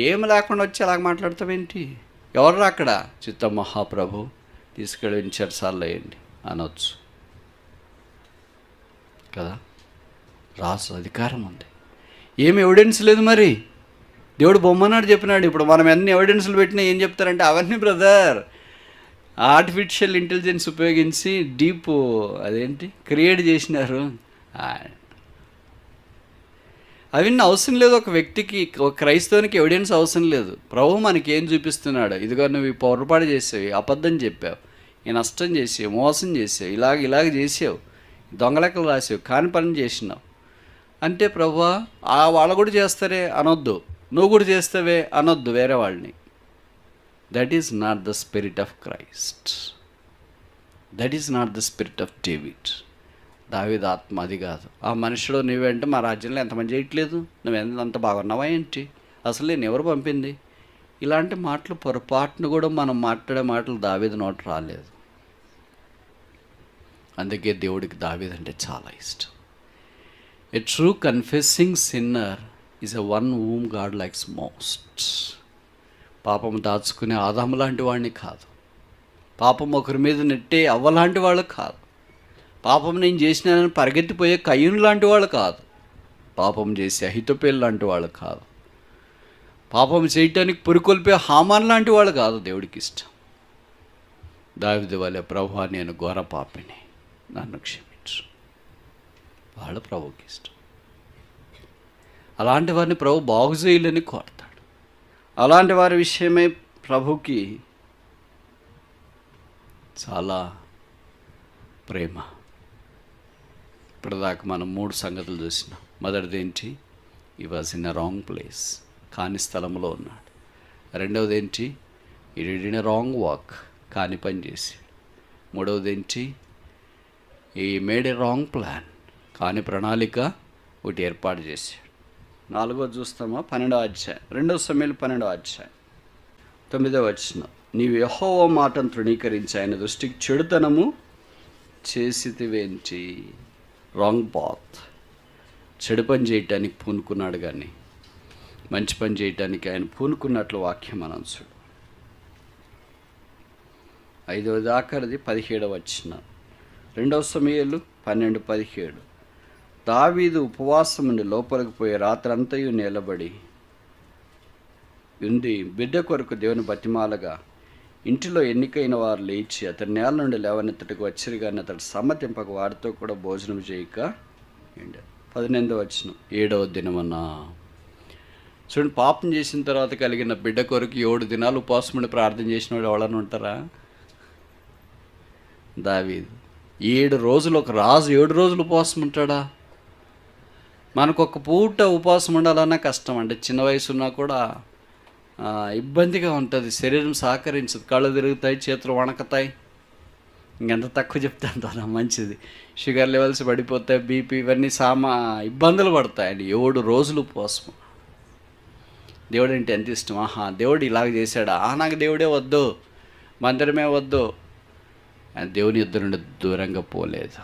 ఏమి లేకుండా వచ్చి అలాగ మాట్లాడతావేంటి? ఎవరు అక్కడ? చిత్త మహాప్రభు తీసుకెళ్ళి చెరసాల్లో వేయండి అనొచ్చు కదా. రాసు అధికారం ఉంది. ఏమి ఎవిడెన్స్ లేదు. మరి దేవుడు బొమ్మనాడు చెప్పినాడు. ఇప్పుడు మనం ఎన్ని ఎవిడెన్స్లు పెట్టినా ఏం చెప్తారంటే, అవన్నీ బ్రదర్ ఆర్టిఫిషియల్ ఇంటెలిజెన్స్ ఉపయోగించి డీప్ అదేంటి క్రియేట్ చేసినారు. అవన్నీ అవసరం లేదు. ఒక వ్యక్తికి, ఒక క్రైస్తవునికి ఎవిడెన్స్ అవసరం లేదు. ప్రభు మనకి ఏం చూపిస్తున్నాడు? ఇదిగో నువ్వు ఈ పొరపాటు చేసావు, అబద్ధం చెప్పావు, ఈ నష్టం చేసావు, మోసం చేసావు, ఇలాగ చేసావు, దొంగలెక్కలు రాసావు, కాని పని చేసినావు అంటే ప్రభువా వాళ్ళు కూడా చేస్తారే అనొద్దు, నువ్వు కూడా చేస్తావే అనొద్దు వేరే వాళ్ళని. That is not the spirit of Christ. That is not the spirit of David. దావీదు ఆత్మ అది కాదు. ఆ మనుషుడు నువ్వేంటే మా రాజ్యంలో ఎంతమంది చేయట్లేదు, నువ్వెంత బాగున్నావా ఏంటి, అసలు నేను ఎవరు పంపింది? ఇలాంటి మాటలు పొరపాటును కూడా మనం మాట్లాడే మాటలు దావీదు నోట రాలేదు. అందుకే దేవుడికి దావీదు అంటే చాలా ఇష్టం. A true confessing sinner is a one whom God likes most. పాపం దాచుకునే ఆదాము లాంటి వాడిని కాదు. పాపం ఒకరి మీద నెట్టే అవ్వ లాంటి వాళ్ళు కాదు. పాపం నేను చేసినానని పరిగెత్తిపోయే కయ్యూను లాంటి వాళ్ళు కాదు. పాపం చేసే అహితోపేలు లాంటి వాళ్ళు కాదు. పాపం చేయటానికి పురికొల్పే హామాన్ లాంటి వాళ్ళు కాదు దేవుడికి ఇష్టం. దావీదు వలె, ప్రభువా నేను ఘోర పాపిని, నన్ను క్షమించు, వాళ్ళు ప్రభుకి ఇష్టం. అలాంటి వారిని ప్రభు బాగు చేయాలని కోరతాడు. అలాంటి వారి విషయమై ప్రభుకి చాలా ప్రేమ. ఇప్పటిదాకా మనం 3 సంగతులు చూసినాం. మొదటిది ఏంటి? ఈ was in a wrong place, కాని స్థలంలో ఉన్నాడు. రెండవది ఏంటి? ఈ did in a wrong walk, కాని పని చేసి. మూడవది ఏంటి? ఈ మేడ్ ఏ రాంగ్ ప్లాన్, కాని ప్రణాళిక ఒకటి ఏర్పాటు చేశాడు. నాలుగోది చూస్తామా? 12వ అధ్యాయం, 2 సమూయేలు 12వ అధ్యాయం 9వ వచనం. నీవు యెహోవా మాటను తృణీకరించి ఆయన దృష్టికి చెడుతనము చేసితివేంటి? Wrong path. చెడు పని చేయటానికి పూనుకున్నాడు, కానీ మంచి పని చేయటానికి ఆయన పూనుకున్నట్లు వాక్యం మనం చూడు. 5వది ఆఖరిది 17వ వచనం, 2 సమూయేలు 12:17. దావీదు ఉపవాసం నుండి లోపలికి పోయి రాత్రంతయు నిలబడి ఉంది. బిడ్డ కొరకు దేవుని బతిమాలగా ఇంటిలో ఎన్నికైన వారు లేచి అతని నేల నుండి లేవనెత్తటకు వచ్చిరు, కానీ అతడు సమ్మతింపక వారితో కూడా భోజనం చేయక ఉండే. 18వ వచనం, 7వ దినమన్న. చూడండి, పాపం చేసిన తర్వాత కలిగిన బిడ్డ కొరకు 7 దినాలు ఉపవాసం ఉండి ప్రార్థన చేసిన వాడు ఎవరైనా ఉంటారా? దావీదు 7 రోజులు, ఒక రాజు 7 రోజులు ఉపవాసం ఉంటాడా? మనకు ఒక పూట ఉపవాసం ఉండాలన్నా కష్టం అండి. చిన్న వయసు ఉన్నా కూడా ఇబ్బందిగా ఉంటుంది, శరీరం సహకరించదు, కళ్ళు తిరుగుతాయి, చేతులు వణకుతాయి. ఇంకెంత తక్కువ చెప్తే అంత మంచిది. షుగర్ లెవెల్స్ పడిపోతాయి, బీపీ, ఇవన్నీ ఇబ్బందులు పడతాయి అండి. 7 రోజులు ఉపవాసం. దేవుడు అంటే ఎంత ఇష్టం. దేవుడు ఇలాగ చేశాడా? నాకు దేవుడే వద్దు, మందిరమే వద్దు. దేవుని యుద్ధ నుండి దూరంగా పోలేదు.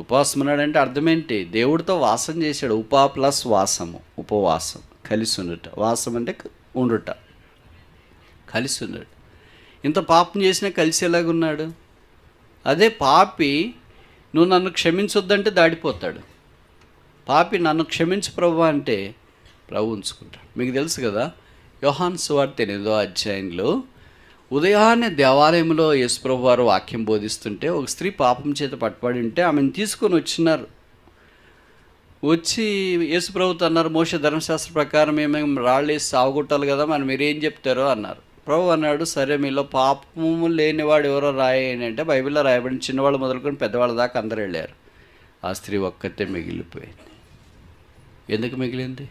ఉపవాసం ఉన్నాడంటే అర్థమేంటి? దేవుడితో వాసం చేశాడు. ఉపా ప్లస్ వాసము, ఉపవాసం, కలిసి ఉండుట. వాసం అంటే ఉండుట, కలిసి ఉండడు. ఇంత పాపం చేసినా కలిసి ఎలాగున్నాడు? అదే పాపి నువ్వు నన్ను క్షమించొద్దంటే దాడిపోతాడు. పాపి నన్ను క్షమించు ప్రభు అంటే ప్రభు ఉంచుకుంటాడు. మీకు తెలుసు కదా, యోహాను సువార్త 8వ అధ్యాయంలో ఉదయాన్నే దేవాలయంలో యేసుప్రభు వారు వాక్యం బోధిస్తుంటే ఒక స్త్రీ పాపం చేత పట్టుబడి ఉంటే ఆమెను తీసుకొని వచ్చినారు. వచ్చి యేసుప్రభుతో అన్నారు, మోషే ధర్మశాస్త్ర ప్రకారం మేము రాళ్ళు వేసి సావగొట్టాలి కదా, మరి మీరేం చెప్తారో అన్నారు. ప్రభు అన్నాడు, సరే మీలో పాపము లేనివాడు ఎవరో రాయని అంటే బైబిల్లో రాయబడిన చిన్నవాళ్ళు మొదలుకొని పెద్దవాళ్ళ దాకా అందరూ వెళ్ళారు. ఆ స్త్రీ ఒక్కతే మిగిలిపోయింది. ఎందుకు మిగిలింది?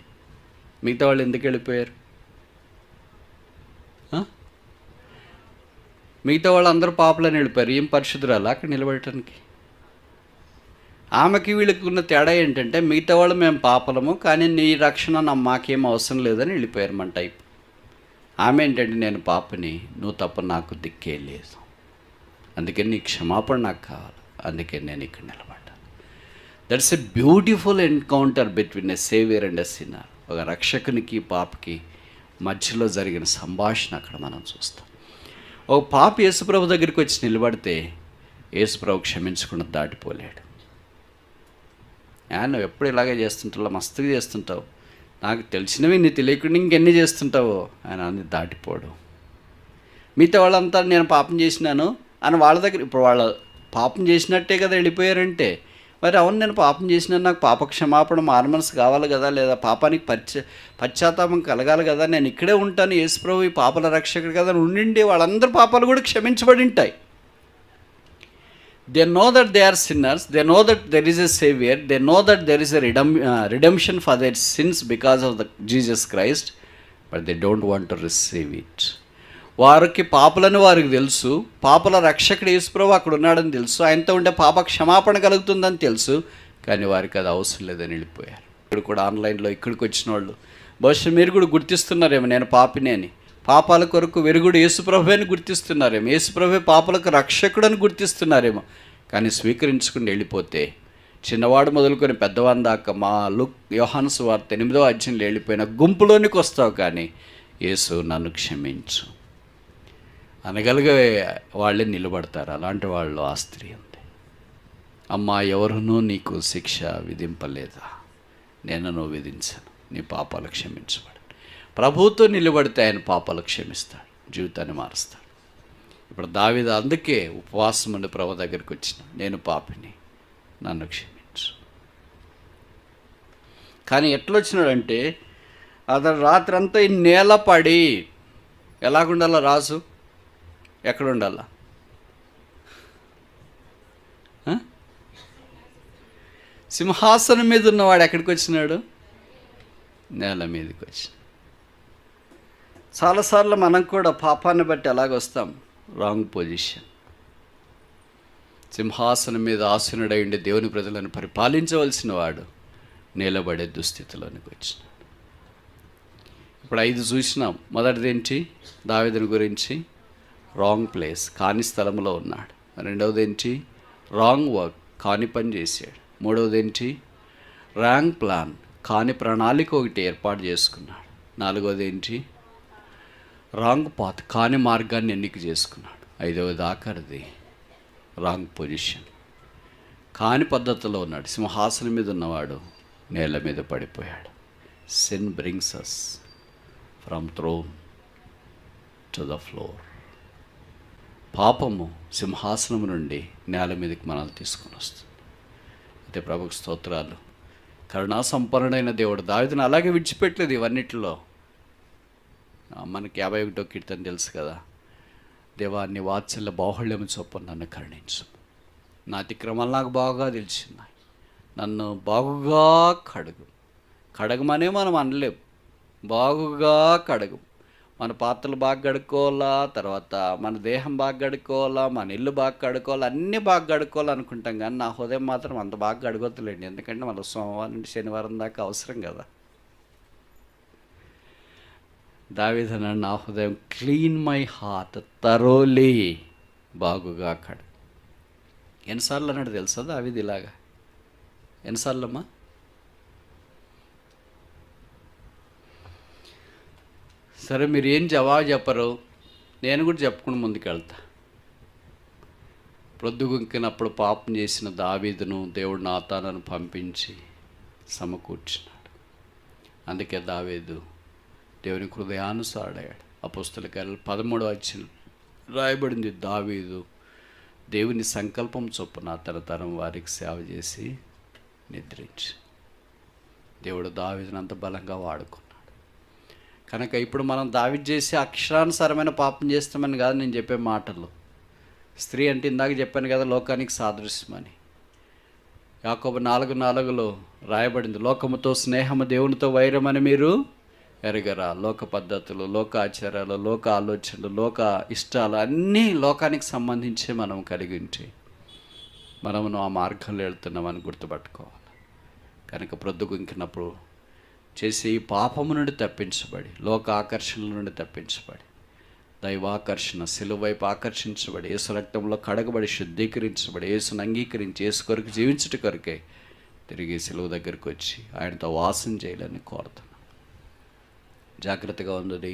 మిగతా వాళ్ళు ఎందుకు వెళ్ళిపోయారు? మిగతా వాళ్ళు అందరూ పాపలని వెళ్ళిపోయారు. ఏం పరిశుద్ధురాలు అక్కడ నిలబడటానికి? ఆమెకి వీళ్ళకి ఉన్న తేడా ఏంటంటే, మిగతా వాళ్ళు మేము పాపలము, కానీ నీ రక్షణ మాకేం అవసరం లేదని వెళ్ళిపోయారు మన టైప్. ఆమె ఏంటంటే, నేను పాపని, నువ్వు తప్ప నాకు దిక్కే లేదు, అందుకని నీ క్షమాపణ నాకు కావాలి, అందుకని నేను ఇక్కడ నిలబడ్డా. That's a beautiful encounter between a saviour and a sinner. ఒక రక్షకునికి పాపకి మధ్యలో జరిగిన సంభాషణ అక్కడ మనం చూస్తాం. ఒక పాప యేసుప్రభు దగ్గరికి వచ్చి నిలబడితే యేసుప్రభు క్షమించకుండా దాటిపోలేడు. నువ్వు ఎప్పుడు ఇలాగే చేస్తుంటావు, మస్తుగా చేస్తుంటావు, నాకు తెలిసినవి నీ తెలియకుండా ఇంకెన్ని చేస్తుంటావో ఆయన అన్ని దాటిపోడు. మిగతా వాళ్ళంతా నేను పాపం చేసినాను అని వాళ్ళ దగ్గర, ఇప్పుడు వాళ్ళ పాపం చేసినట్టే కదా వెళ్ళిపోయారంటే, మరి అవును నేను పాపం చేసినాను, నాకు పాప క్షమాపణ మారుమనసు కావాలి కదా, లేదా పాపానికి పశ్చాత్తాపం కలగాలి కదా, నేను ఇక్కడే ఉంటాను, యేసుప్రభు ఈ పాపల రక్షకుడు కదా ఉండిండి వాళ్ళందరి పాపాలు కూడా క్షమించబడి ఉంటాయి. They know that they are sinners, they know that there is a savior, they know that there is a redemption for their sins because of the Jesus Christ, but they don't want to receive it. వారికి పాపలని వారికి తెలుసు, పాపల రక్షకుడు యేసుప్రభు అక్కడ ఉన్నాడని తెలుసు, ఆయనతో ఉండే పాప క్షమాపణ కలుగుతుందని తెలుసు, కానీ వారికి అది అవసరం లేదని వెళ్ళిపోయారు. ఇక్కడ కూడా ఆన్లైన్లో ఇక్కడికి వచ్చిన వాళ్ళు బహుశా మీరు కూడా గుర్తిస్తున్నారేమో నేను పాపిని అని. పాపాల కొరకు వెరుగుడు యేసుప్రభు అని గుర్తిస్తున్నారేమో, యేసుప్రభు పాపలకు రక్షకుడని గుర్తిస్తున్నారేమో, కానీ స్వీకరించుకుని వెళ్ళిపోతే చిన్నవాడు మొదలుకొని పెద్దవాని దాకా మా యోహాను సువార్త 8వ అధ్యాయంలో వెళ్ళిపోయిన గుంపులోనికి వస్తావు, కానీ యేసు నన్ను క్షమించు అనగలిగే వాళ్ళే నిలబడతారు. అలాంటి వాళ్ళు ఆ స్త్రీ ఉంది. అమ్మా, ఎవరునూ నీకు శిక్ష విధింపలేదా, నేను నువ్వు విధించను, నీ పాపాలు క్షమించబడు. ప్రభువుతో నిలబడితే ఆయన పాపాలు క్షమిస్తాడు, జీవితాన్ని మారుస్తాడు. ఇప్పుడు దావీదు అందుకే ఉపవాసం ఉండి ప్రభు దగ్గరికి వచ్చిన, నేను పాపిని, నన్ను క్షమించు. కానీ ఎట్లొచ్చినాడంటే అతను రాత్రంతా ఈ నేల పడి, ఎలాగుండాలా రాజు, ఎక్కడ ఉండాలా, సింహాసనం మీద ఉన్నవాడు ఎక్కడికి వచ్చినాడు, నేల మీదకి వచ్చి. చాలాసార్లు మనం కూడా పాపాన్ని బట్టి ఎలాగొస్తాం, రాంగ్ పొజిషన్. సింహాసనం మీద ఆసీనుడై ఉండి దేవుని ప్రజలను పరిపాలించవలసిన వాడు నిలబడే దుస్థితిలోనికి వచ్చినాడు. ఇప్పుడు 5 చూసినాం. మొదటిది ఏంటి, దావీదుని గురించి రాంగ్ ప్లేస్, కాని స్థలంలో ఉన్నాడు. రెండవది ఏంటి, రాంగ్ వర్క్, కాని పని చేశాడు. మూడవది ఏంటి, రాంగ్ ప్లాన్, కాని ప్రణాళిక ఒకటి ఏర్పాటు చేసుకున్నాడు. నాలుగవది ఏంటి, రాంగ్ పాత్, కాని మార్గాన్ని ఎన్నిక చేసుకున్నాడు. ఐదవది ఆఖరిది రాంగ్ పొజిషన్, కాని పద్ధతిలో ఉన్నాడు. సింహాసనం మీద ఉన్నవాడు నేల మీద పడిపోయాడు. Sin brings us from throne to the floor. పాపము సింహాసనం నుండి నేల మీదకి మనల్ని తీసుకొని వస్తుంది. అయితే ప్రభుకు స్తోత్రాలు. కరుణా సంపన్నుడైన దేవుడు దావీదుని అలాగే విడిచిపెట్టలేదు ఇవన్నిటిలో. మనకి 51వ కీర్తన తెలుసు కదా, దేవా నీ వాత్సల్య బాహుళ్యము చొప్పున నన్ను కరుణించు, నా అతిక్రమాలు నాకు బాగా తెలిసినాయి, నన్ను బాగుగా కడుగు. కడగమనే మనం అనలేం, బాగుగా కడుగు. మన పాత్రలు బాగా కడుక్కోవాలా, తర్వాత మన దేహం బాగా కడుక్కోవాలా, మన ఇల్లు బాగా కడుక్కోవాలి, అన్నీ బాగా కడుక్కోవాలనుకుంటాం, కానీ నా హృదయం మాత్రం అంత బాగా కడుగొద్దులేండి, ఎందుకంటే మన సోమవారం నుండి శనివారం దాకా అవసరం కదా. దావీదు అన్నాడు, నా హృదయం క్లీన్ మై హార్ట్ థరోలీ, బాగుగా కడు. ఎన్నిసార్లు అన్నాడు తెలుసా దావీదు ఇలాగా? ఎన్నిసార్లు అమ్మా? సరే మీరు ఏం జవాబు చెప్పరు, నేను కూడా చెప్పుకుని ముందుకెళ్తా. ప్రొద్దుగుంకినప్పుడు పాపం చేసిన దావీదును దేవుడు నాతానును పంపించి సమకూర్చున్నాడు. అందుకే దావీదు దేవుని హృదయానుసారాడు. అపోస్తల కార్యాలు 13వ అధ్యాయం రాయబడింది, దావీదు దేవుని సంకల్పం చొప్పున తన తరం వారికి సేవ చేసి నిద్రించి. దేవుడు దావీదుని అంత బలంగా వాడుకున్నాడు. కనుక ఇప్పుడు మనం దావీదు చేసి అక్షరానుసారమైన పాపం చేస్తామని కాదు నేను చెప్పే మాటలు. స్త్రీ అంటే ఇందాక చెప్పాను కదా, లోకానికి సాదృశ్యమని. యాకోబు 4:4 రాయబడింది, లోకముతో స్నేహము దేవునితో వైరమని మీరు ఎరగరా. లోక పద్ధతులు, లోక ఆచారాలు, లోక ఆలోచనలు, లోక ఇష్టాలు అన్నీ లోకానికి సంబంధించి మనం కలిగి ఉంటే మనమును ఆ మార్గంలో వెళ్తున్నామని గుర్తుపట్టుకోవాలి. కనుక ప్రొద్దుగుంకినప్పుడు చేసి పాపము నుండి తప్పించబడి, లోక ఆకర్షణల నుండి తప్పించబడి, దైవాకర్షణ సిలువ వైపు ఆకర్షించబడి, యేసు రక్తంలో కడగబడి శుద్ధీకరించబడి, యేసును అంగీకరించి యేసు కొరకు జీవించుట కొరకే తిరిగి సిలువ దగ్గరికి వచ్చి ఆయనతో వాసం చేయాలని కోరుతున్నాను. జాగ్రత్తగా ఉన్నది,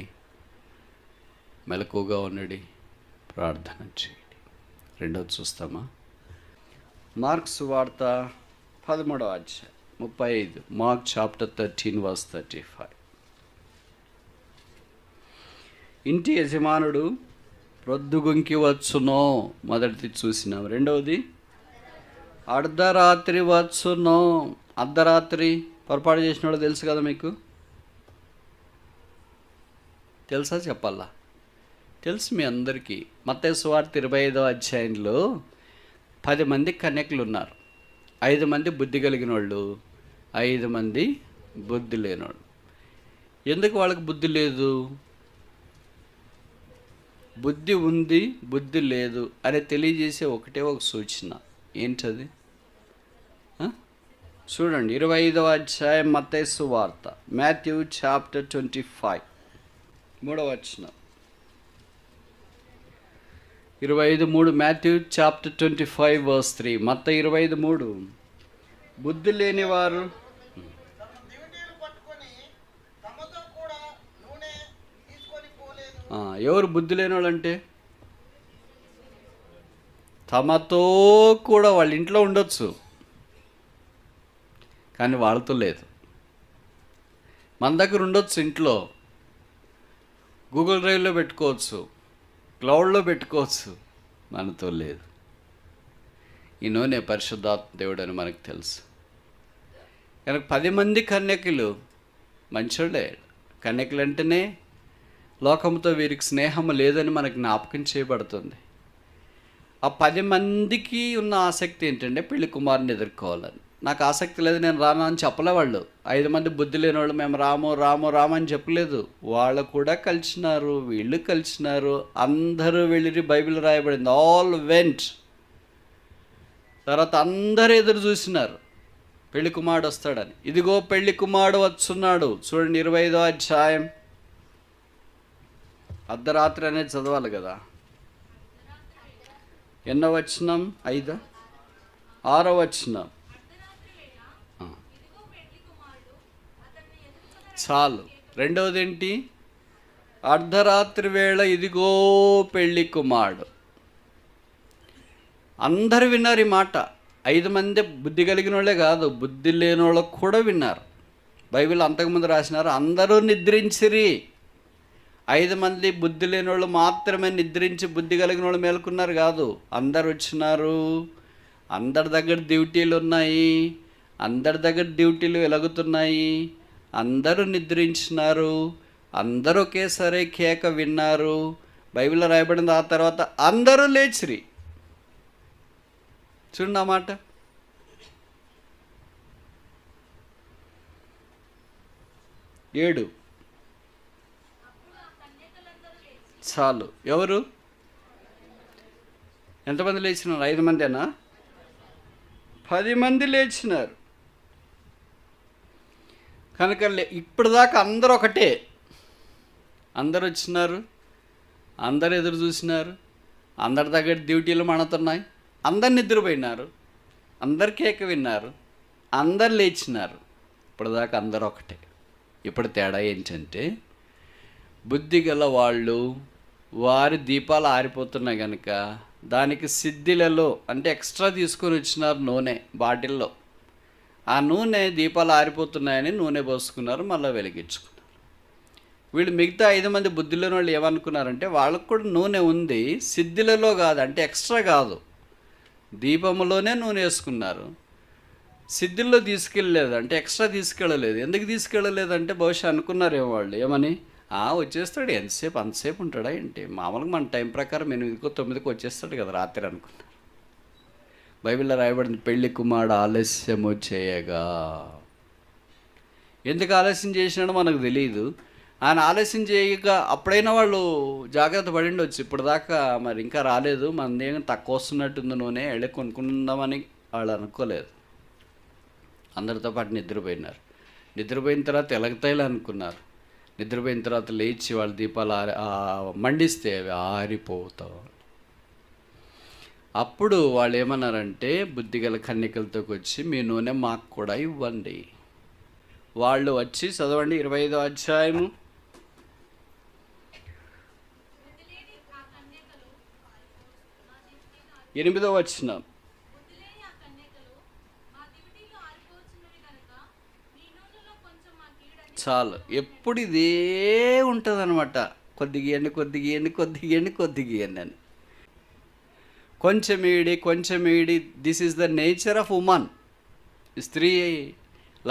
మెలకువగా ఉన్నది, ప్రార్థన చేయండి. రెండోది చూస్తామా? మార్క్స్ వార్త 13వ అధ్యాయం 35. Mark chapter 13 verse 35. ఇంటి యజమానుడు ప్రొద్దుగుంకి వచ్చునో, మొదటిది చూసినాం. రెండవది అర్ధరాత్రి వచ్చునో. అర్ధరాత్రి పొరపాటు చేసిన వాడు తెలుసు కదా మీకు? తెలుసా చెప్పాలా? తెలుసు మీ అందరికీ. మత్తయి సువార్త 25వ అధ్యాయంలో 10 మంది కన్యకులు ఉన్నారు. 5 మంది బుద్ధి కలిగిన వాళ్ళు, 5 మంది బుద్ధి లేనివాళ్ళు. ఎందుకు వాళ్ళకి బుద్ధి లేదు? బుద్ధి ఉంది, బుద్ధి లేదు అని తెలియజేసే ఒకటే ఒక సూచన. ఏంటది? చూడండి, 25వ అధ్యాయం మత్తయి సువార్త, మాథ్యూ చాప్టర్ 25, 3వ వచనం. 25:3. Matthew chapter 25 verse 3. మత్తయి 25:3. బుద్ధి లేనివారు ఎవరు బుద్ధి లేని వాళ్ళు అంటే? తమతో కూడా వాళ్ళ ఇంట్లో ఉండొచ్చు, కానీ వాళ్ళతో లేదు. మన దగ్గర ఉండొచ్చు, ఇంట్లో గూగుల్ డ్రైవ్లో పెట్టుకోవచ్చు, క్లౌడ్లో పెట్టుకోవచ్చు, మనతో లేదు. ఈ నూనె పరిశుద్ధాత్మ దేవుడు అని మనకు తెలుసు. కనుక 10 మంది కన్యకులు మంచోళ్ళే. కన్యకులు అంటేనే లోకంతో వీరికి స్నేహం లేదని మనకు జ్ఞాపకం చేయబడుతుంది. ఆ 10 మందికి ఉన్న ఆసక్తి ఏంటంటే పెళ్లి కుమారుని ఎదుర్కోవాలని. నాకు ఆసక్తి లేదు, నేను రాను అని చెప్పలే వాళ్ళు. 5 మంది బుద్ధి లేని వాళ్ళు మేము రాము అని చెప్పలేదు. వాళ్ళు కూడా కలిసినారు, వీళ్ళు కలిసినారు, అందరూ వెళ్ళి. బైబిల్ రాయబడింది ఆల్ వెంట్. తర్వాత అందరూ ఎదురు చూసినారు పెళ్లి కుమారుడు వస్తాడని. ఇదిగో పెళ్లి కుమారుడు వచ్చున్నాడు. చూడండి 25వ అధ్యాయం. అర్ధరాత్రి అనేది చదవాలి కదా. ఎన్నో వచనం? 5, 6వ వచనం. చాలు. రెండవది ఏంటి? అర్ధరాత్రి వేళ ఇదిగో పెళ్లి కుమారుడు. అందరు విన్నారు ఈ మాట. 5 మంది బుద్ధి కలిగిన వాళ్ళే కాదు, బుద్ధి లేని వాళ్ళకు కూడా విన్నారు. బైబిల్ అంతకుముందు రాసినారు, అందరూ నిద్రించిరి. 5 మంది బుద్ధి లేని వాళ్ళు మాత్రమే నిద్రించి బుద్ధి కలిగిన వాళ్ళు మేలుకున్నారు కాదు, అందరు వచ్చినారు. అందరి దగ్గర డ్యూటీలు ఉన్నాయి, అందరి దగ్గర డ్యూటీలు వెలుగుతున్నాయి. అందరూ నిద్రించినారు, అందరూ ఒకేసారి కేక విన్నారు. బైబిల్లో రాయబడింది ఆ తర్వాత అందరూ లేచిరి. చూడండి ఆ మాట. ఏడు. చాలు. ఎవరు? ఎంతమంది లేచినారు? 5 మందేనా? 10 మంది లేచినారు. కనుక ఇప్పటిదాకా అందరూ ఒకటే. అందరు వచ్చినారు, అందరు ఎదురు చూసినారు, అందరి దగ్గర డ్యూటీలు మణుతున్నాయి, అందరు నిద్రపోయినారు, అందరు కేక విన్నారు, అందరు లేచినారు. ఇప్పటిదాకా అందరూ ఒకటే. ఇప్పుడు తేడా ఏంటంటే బుద్ధి గల వాళ్ళు వారి దీపాలు ఆరిపోతున్నాయి కనుక దానికి సిద్ధిలలో అంటే ఎక్స్ట్రా తీసుకొని వచ్చినారు నూనె బాటిల్లో. ఆ నూనె దీపాలు ఆరిపోతున్నాయని నూనె పోసుకున్నారు, మళ్ళీ వెలిగించుకున్నారు. వీళ్ళు మిగతా 5 మంది బుద్ధిలోని వాళ్ళు ఏమనుకున్నారంటే వాళ్ళకు కూడా నూనె ఉంది, సిద్ధిలలో కాదు, అంటే ఎక్స్ట్రా కాదు, దీపములోనే నూనె వేసుకున్నారు. సిద్ధిల్లో తీసుకెళ్ళలేదు, అంటే ఎక్స్ట్రా తీసుకెళ్ళలేదు. ఎందుకు తీసుకెళ్ళలేదంటే బహుశా అనుకున్నారేమో వాళ్ళు, ఏమని, వచ్చేస్తాడు, ఎంతసేపు అంతసేపు ఉంటాడా ఏంటి, మామూలుగా మన టైం ప్రకారం 8కో 9కో వచ్చేస్తాడు కదా రాత్రి అనుకున్నారు. బైబిల్లో రాయబడింది పెళ్లి కుమారుడు ఆలస్యము చేయగా. ఎందుకు ఆలస్యం చేసినాడో మనకు తెలియదు. ఆయన ఆలస్యం చేయక అప్పుడైనా వాళ్ళు జాగ్రత్త పడి ఉండొచ్చు. ఇప్పుడు దాకా మరి ఇంకా రాలేదు, మనదేం తక్కువ వస్తున్నట్టుంది నూనె, వెళ్ళి కొనుక్కుందామని వాళ్ళు అనుకోలేదు. అందరితో పాటు నిద్రపోయినారు. నిద్రపోయిన తర్వాత ఎలగతాయిలు అనుకున్నారు. నిద్రపోయిన తర్వాత లేచి వాళ్ళ దీపాలు మండిస్తే అవి ఆరిపోతావు. అప్పుడు వాళ్ళు ఏమన్నారంటే బుద్ధిగల కన్యకలతో వచ్చి మీ నూనె మాకు కూడా ఇవ్వండి. వాళ్ళు వచ్చి చదవండి 25వ అధ్యాయము 8వ వచనం. చాలు, ఎప్పుడు ఇదే ఉంటుంది అనమాట. కొద్దిగియండి కొద్దిగియండి కొద్దిగియండి కొద్దిగియండి అని, కొంచెం ఈడి. This is the nature of woman. స్త్రీ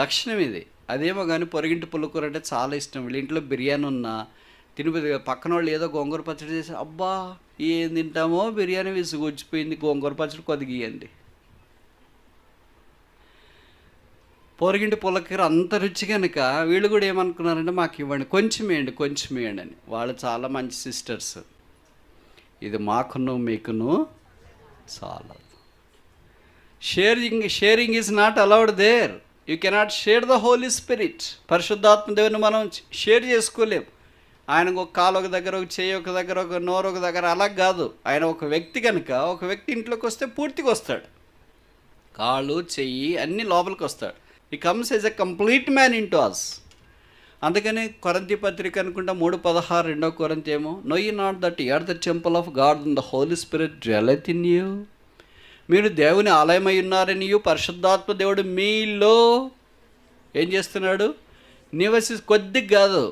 లక్షణం ఇది. అదేమో కానీ పొరిగింటి పుల్లకూర అంటే చాలా ఇష్టం. వీళ్ళ ఇంట్లో బిర్యానీ ఉన్నా తినిపోయి పక్కన వాళ్ళు ఏదో గోంగూర పచ్చడి చేసి, అబ్బా ఏం తింటామో బిర్యానీ విసుగొచ్చిపోయింది, గోంగూర పచ్చడి కొద్దిగియండి. పొరిగింటి పుల్లకూర అంత రుచి కనుక వీళ్ళు కూడా ఏమనుకున్నారంటే మాకు ఇవ్వండి, కొంచెం వేయండి అని. వాళ్ళు చాలా మంచి సిస్టర్స్. ఇది మాకును మీకును చాలా. Sharing is not allowed there. You cannot share the Holi spirit. పరిశుద్ధాత్మ దేవుని మనం షేర్ చేసుకోలేం. ఆయనకు ఒక కాలు ఒక దగ్గర, ఒక చేయి ఒక దగ్గర, ఒక నోరు ఒక దగ్గర, అలా కాదు. ఆయన ఒక వ్యక్తి కనుక ఒక వ్యక్తి ఇంట్లోకి వస్తే పూర్తిగా వస్తాడు. కాళ్ళు చెయ్యి అన్నీ లోపలికి వస్తాడు. He comes as a complete man in to us. అందుకని కొరింథీ పత్రిక అనుకుంటా 3:16, 2 కొరింథీ ఏమో, know you not that you are the temple of God and the Holi Spirit dwelleth in you. మీరు దేవుని ఆలయమై ఉన్నారని, పరిశుద్ధాత్మ దేవుడు మీలో ఏం చేస్తున్నాడు? కొద్దిగా కాదు,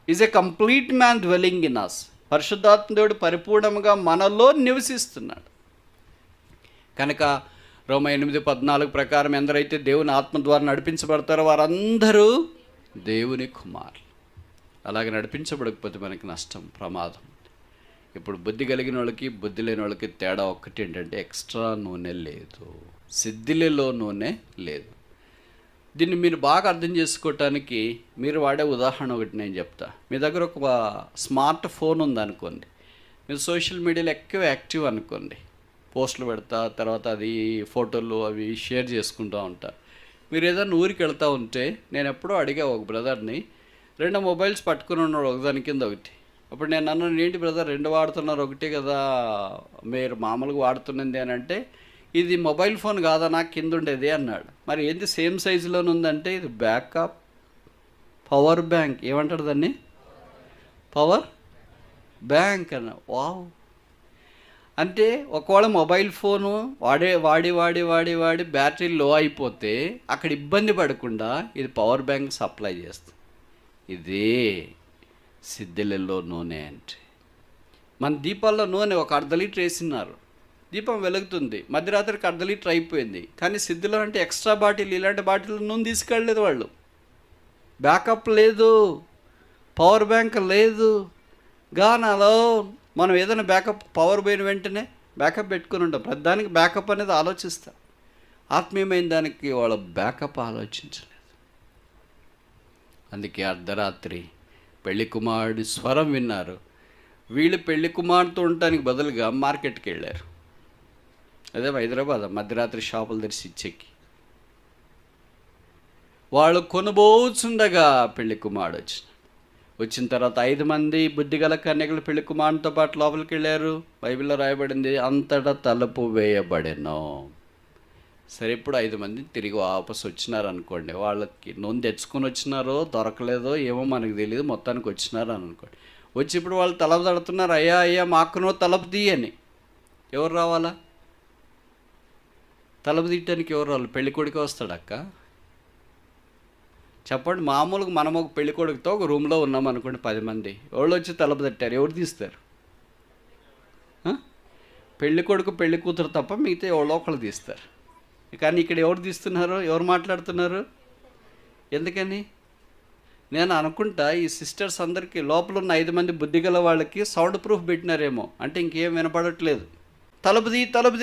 is a complete man dwelling in us. పరిశుద్ధాత్మ దేవుడు పరిపూర్ణంగా మనలో నివసిస్తున్నాడు కనుక రోమా 8:14 ప్రకారం ఎందరైతే దేవుని ఆత్మ ద్వారా నడిపించబడతారో వారందరూ దేవుని కుమారులు. అలాగే నడిపించబడకపోతే మనకి నష్టం, ప్రమాదం. ఇప్పుడు బుద్ధి కలిగిన వాళ్ళకి బుద్ధి లేని వాళ్ళకి తేడా ఒక్కటి ఏంటంటే ఎక్స్ట్రా నూనె లేదు, సిద్ధిలలో నూనె లేదు. దీన్ని మీరు బాగా అర్థం చేసుకోవటానికి మీరు వాడే ఉదాహరణ ఒకటి నేను చెప్తా. మీ దగ్గర ఒక స్మార్ట్ ఫోన్ ఉందనుకోండి, మీరు సోషల్ మీడియాలో ఎక్కువ యాక్టివ్ అనుకోండి, పోస్టులు పెడతా, తర్వాత అది ఫోటోలు అవి షేర్ చేసుకుంటూ ఉంటా. మీరు ఏదైనా ఊరికి వెళ్తూ ఉంటే నేను ఎప్పుడో అడిగా ఒక బ్రదర్ని, 2 మొబైల్స్ పట్టుకుని ఉన్నాడు, ఒకదాని కింద ఒకటి. అప్పుడు నేను అన్నాను, ఏంటి బ్రదర్ 2 వాడుతున్నారు, ఒకటే కదా మీరు మామూలుగా వాడుతున్నది అని అంటే, ఇది మొబైల్ ఫోన్ కాదా నాకు కింద ఉండేది అన్నాడు. మరి ఏంటి సేమ్ సైజులోనే ఉందంటే, ఇది బ్యాకప్ పవర్ బ్యాంక్. ఏమంటాడు దాన్ని? పవర్ బ్యాంక్ అన్న. వావ్. అంటే ఒకవేళ మొబైల్ ఫోను వాడి బ్యాటరీ లో అయిపోతే అక్కడ ఇబ్బంది పడకుండా ఇది పవర్ బ్యాంక్ సప్లై చేస్తుంది. ఇదే సిద్ధెలలో నూనె అంటే. మన దీపాల్లో నూనె ఒక 1/2 లీటర్ వేసినారు, దీపం వెలుగుతుంది. మధ్యరాత్రికి 1/2 లీటర్ అయిపోయింది. కానీ సిద్ధులో అంటే ఎక్స్ట్రా బాటిల్, ఇలాంటి బాటిల్ నూనె తీసుకెళ్ళలేదు వాళ్ళు. బ్యాకప్ లేదు, పవర్ బ్యాంక్ లేదు. గానాలో మనం ఏదైనా బ్యాకప్ పవర్ పోయిన వెంటనే బ్యాకప్ పెట్టుకుని ఉంటాం. ప్రతిదానికి బ్యాకప్ అనేది ఆలోచిస్తాం. ఆత్మీయమైన దానికి వాళ్ళ బ్యాకప్ ఆలోచించలేదు. అందుకే అర్ధరాత్రి పెళ్లి కుమారుడి స్వరం విన్నారు. వీళ్ళు పెళ్లి కుమారుతో ఉండటానికి బదులుగా మార్కెట్కి వెళ్ళారు. అదే హైదరాబాద్ మధ్యరాత్రి షాపులు తెరిచి ఇచ్చెక్కి వాళ్ళు కొనబోచుండగా పెళ్లి కుమారుడు వచ్చిన తర్వాత 5 మంది బుద్ధిగల కన్యకలు పెళ్లి కుమారునితో పాటు లోపలికి వెళ్ళారు. బైబిల్లో రాయబడింది, అంతటా తలుపు వేయబడెను. సరే, ఇప్పుడు 5 మంది తిరిగి వాపసు వచ్చినారు అనుకోండి. వాళ్ళకి నూనె తెచ్చుకొని వచ్చినారో దొరకలేదో ఏమో మనకు తెలియదు, మొత్తానికి వచ్చినారు అని అనుకోండి. వచ్చి ఇప్పుడు వాళ్ళు తలుపు తడుతున్నారు, అయ్యా మాకునో తలుపు తీయని. ఎవరు రావాలా? తలుపు తీయటానికి ఎవరు రావాలి? పెళ్లి కొడుకు వస్తాడక్క. చెప్పండి, మామూలుగా మనం ఒక పెళ్లి కొడుకుతో ఒక రూమ్లో ఉన్నాం అనుకోండి, 10 మంది. ఎవరు వచ్చి తలుపు తట్టారు, ఎవరు తీస్తారు? పెళ్లి కొడుకు పెళ్లి కూతురు తప్ప మిగతా ఎవరో ఒకళ్ళు తీస్తారు. కానీ ఇక్కడ ఎవరు తీస్తున్నారు, ఎవరు మాట్లాడుతున్నారు? ఎందుకని? నేను అనుకుంటా ఈ సిస్టర్స్ అందరికీ లోపల ఉన్న 5 మంది బుద్ధిగల వాళ్ళకి సౌండ్ ప్రూఫ్ పెట్టినారేమో. అంటే ఇంకేం వినపడట్లేదు. తలుపు తీ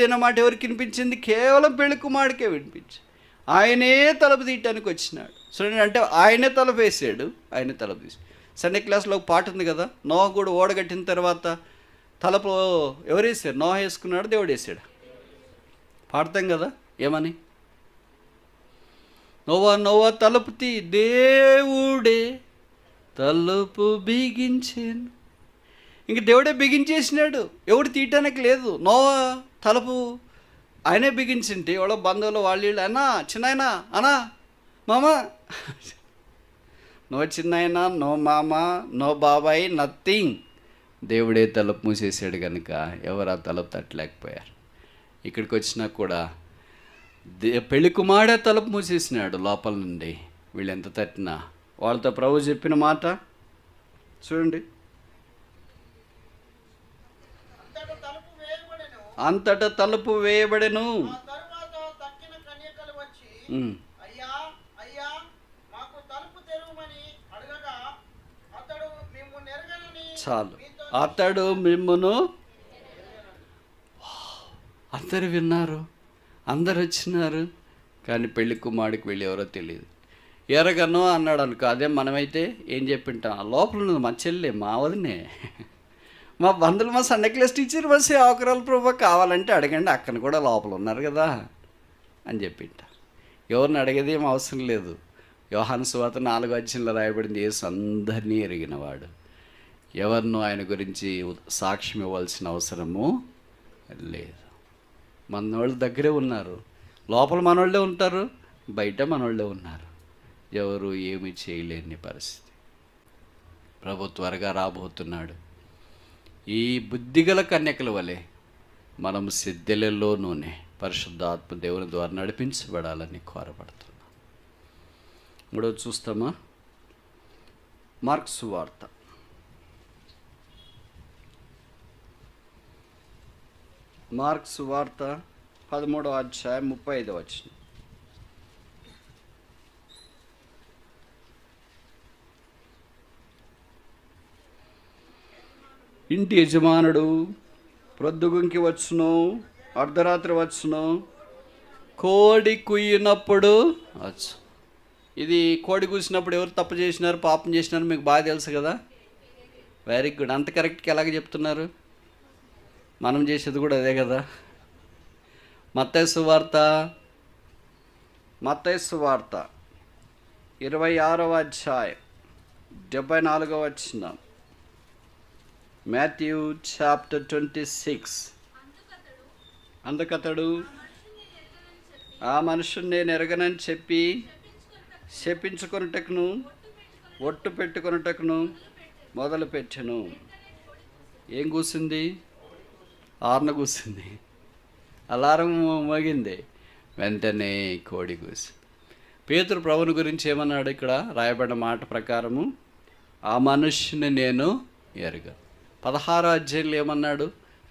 అన్న మాట ఎవరికి వినిపించింది? కేవలం పెళ్లి కుమారుడికే వినిపించింది. ఆయనే తలుపు తీయటానికి వచ్చినాడు. చూడండి, అంటే ఆయనే తలుపు వేసాడు, ఆయనే తలుపు తీసాడు. సండే క్లాస్లో ఒక పాట ఉంది కదా, నోహ కూడా ఓడగట్టిన తర్వాత తలుపు ఎవరు వేసారు? నోహ వేసుకున్నాడు, దేవుడు వేసాడు. పాడతాం కదా, ఏమని? నోవా తలుపు తీ, దేవుడే తలుపు బిగించాను. ఇంక దేవుడే బిగించేసినాడు, ఎవడు తీయటానికి లేదు. నోవా తలుపు ఆయనే బిగించింటే ఎవడో బంధువులు వాళ్ళు వీళ్ళు, అన్నా చిన్నాయనా, అన్నా మామ, నో చిన్నాయనా, నో మామ, నో బాబాయ్, నథింగ్. దేవుడే తలుపు మూసేసాడు కనుక ఎవరు ఆ తలుపు తట్టలేకపోయారు. ఇక్కడికి వచ్చినా కూడా పెళ్లి కుమారుడే తలుపు మూసేసినాడు లోపల నుండి. వీళ్ళు ఎంత తట్టినా వాళ్ళతో ప్రభు చెప్పిన మాట చూడండి, అంతటా తలుపు వేయబడెను. చాలు, అతడు మిమ్మును. అందరు విన్నారు, అందరు వచ్చినారు, కానీ పెళ్లి కుమారుడికి వెళ్ళి ఎవరో తెలియదు. ఎరగనో అన్నాడు అనుకో, అదే మనమైతే ఏం చెప్పింటాం? లోపల ఉన్నది మా చెల్లె, మా వదినే, మా బంధువులు, మా సండే క్లాస్ టీచర్, మా సేవకురాలు, ప్రభు కావాలంటే అడగండి, అక్కను కూడా లోపల ఉన్నారు కదా అని చెప్పింట. ఎవరిని అడిగేది ఏం అవసరం లేదు. యోహాను సువార్త 4వ అధ్యాయంలో రాయబడింది, యేసు అందరినీ ఎరిగినవాడు, ఎవరినో ఆయన గురించి సాక్ష్యం ఇవ్వాల్సిన అవసరము లేదు. మనోళ్ళ దగ్గరే ఉన్నారు, లోపల మనోళ్ళే ఉంటారు, బయట మనోళ్ళే ఉన్నారు. ఎవరు ఏమి చేయలేని పరిస్థితి. ప్రభు త్వరగా రాబోతున్నాడు. ఈ బుద్ధిగల కన్యకల వలె మనం సిద్ధెలలో నూనె పరిశుద్ధాత్మ దేవుని ద్వారా నడిపించబడాలని కోరబడుతున్నాం. మూడవది చూస్తామా? మార్కు సువార్త 13వ అధ్యాయం 35వ వచనం. ఇంటి యజమానుడు ప్రొద్దుగుంకి వచ్చును, అర్ధరాత్రి వచ్చును, కోడి కుయ్యినప్పుడు వచ్చు. ఇది కోడి కూసినప్పుడు ఎవరు తప్పు చేసినారు, పాపం చేసినారు మీకు బాగా తెలుసు కదా. Very good. అంత కరెక్ట్గా ఎలాగ చెప్తున్నారు? మనం చేసేది కూడా అదే కదా. మత్తయి సువార్త 26వ అధ్యాయం 74వ వచనం. Matthew chapter 26. అందుకతడు ఆ మనుషుని నేను ఎరగనని చెప్పి శపించుకొనుటకును ఒట్టు పెట్టుకొనుటకును మొదలుపెట్టెను. ఏం కూసింది? హార్న్ కూసింది, అలారం మోగింది, వెంటనే కోడి కూసి. పేతురు ప్రభుని గురించి ఏమన్నాడు? ఇక్కడ రాయబడిన మాట ప్రకారము ఆ మనుష్యుని నేను ఎరగను. 16వ అధ్యాయంలో ఏమన్నాడు?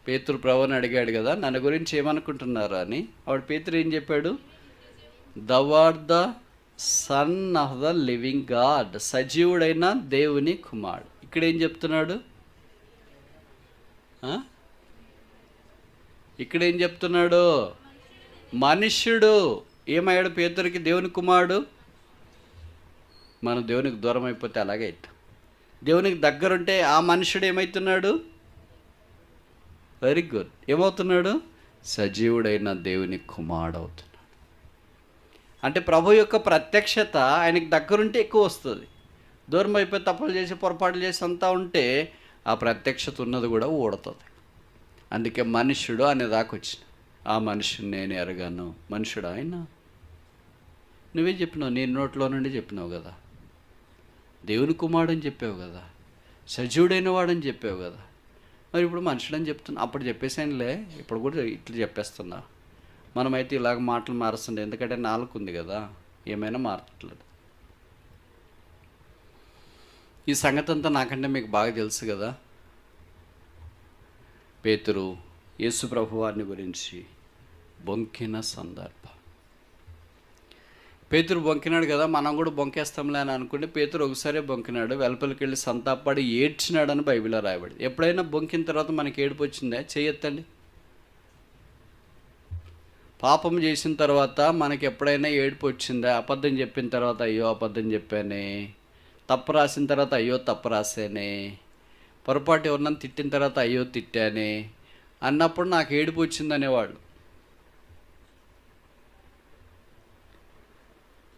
పేతురు ప్రభుని అడిగాడు కదా, నన్ను గురించి ఏమనుకుంటున్నారు అని. ఆవిడ పేతురు ఏం చెప్పాడు? దౌ are the son of the living God, సజీవుడైన దేవుని కుమారుడు. ఇక్కడ ఏం చెప్తున్నాడు? ఇక్కడేం చెప్తున్నాడు? మనుష్యుడు ఏమయ్యాడు పేతురికి? దేవుని కుమారుడు. మనం దేవునికి దూరం అయిపోతే అలాగే అవుతాం. దేవునికి దగ్గరుంటే ఆ మనుష్యుడు ఏమవుతున్నాడు? Very good. ఏమవుతున్నాడు? సజీవుడైన దేవుని కుమారుడు అవుతున్నాడు. అంటే ప్రభు యొక్క ప్రత్యక్షత ఆయనకి దగ్గరుంటే ఎక్కువ వస్తుంది. దూరం అయిపోయి తప్పులు చేసి పొరపాట్లు చేసి అంతా ఉంటే ఆ ప్రత్యక్షత ఉన్నది కూడా ఊడుతుంది. అందుకే మనుష్యుడు అనే దాకొచ్చిన. ఆ మనుషుని నేను ఎరగాను. మనుషుడు ఆయన? నువ్వే చెప్పినావు, నీ నోట్లో నుండి చెప్పినావు కదా. దేవుని కుమారుడు అని చెప్పావు కదా, సజీవుడైన వాడని చెప్పావు కదా. మరి ఇప్పుడు మనుషుడు అని చెప్తున్నా. అప్పుడు చెప్పేసానులే, ఇప్పుడు కూడా ఇట్లా చెప్పేస్తున్నా. మనమైతే ఇలాగ మాటలు మారుస్తుండే, ఎందుకంటే నాలుగు ఉంది కదా, ఏమైనా మారట్లేదు. ఈ సంగతి అంతా నాకంటే మీకు బాగా తెలుసు కదా. పేతురు యేసు ప్రభువారిని గురించి బొంకిన సందర్భం. పేతురు బొంకినాడు కదా, మనం కూడా బొంకేస్తాంలే అని అనుకుంటే పేతురు ఒకసారి బొంకినాడు, వెలుపలికి వెళ్ళి సంతాపడి ఏడ్చినాడని బైబిల్లో రాయబడి. ఎప్పుడైనా బొంకిన తర్వాత మనకి ఏడుపు వచ్చిందా? చేయొద్దండి. పాపం చేసిన తర్వాత మనకి ఎప్పుడైనా ఏడుపు వచ్చిందా? అబద్ధం చెప్పిన తర్వాత అయ్యో అబద్ధం చెప్పానే, తప్పు రాసిన తర్వాత అయ్యో తప్పు రాసానే, పొరపాటు ఎవరినన్నా తిట్టిన తర్వాత అయ్యో తిట్టానే అన్నప్పుడు నాకు ఏడుపు వచ్చిందనేవాళ్ళు.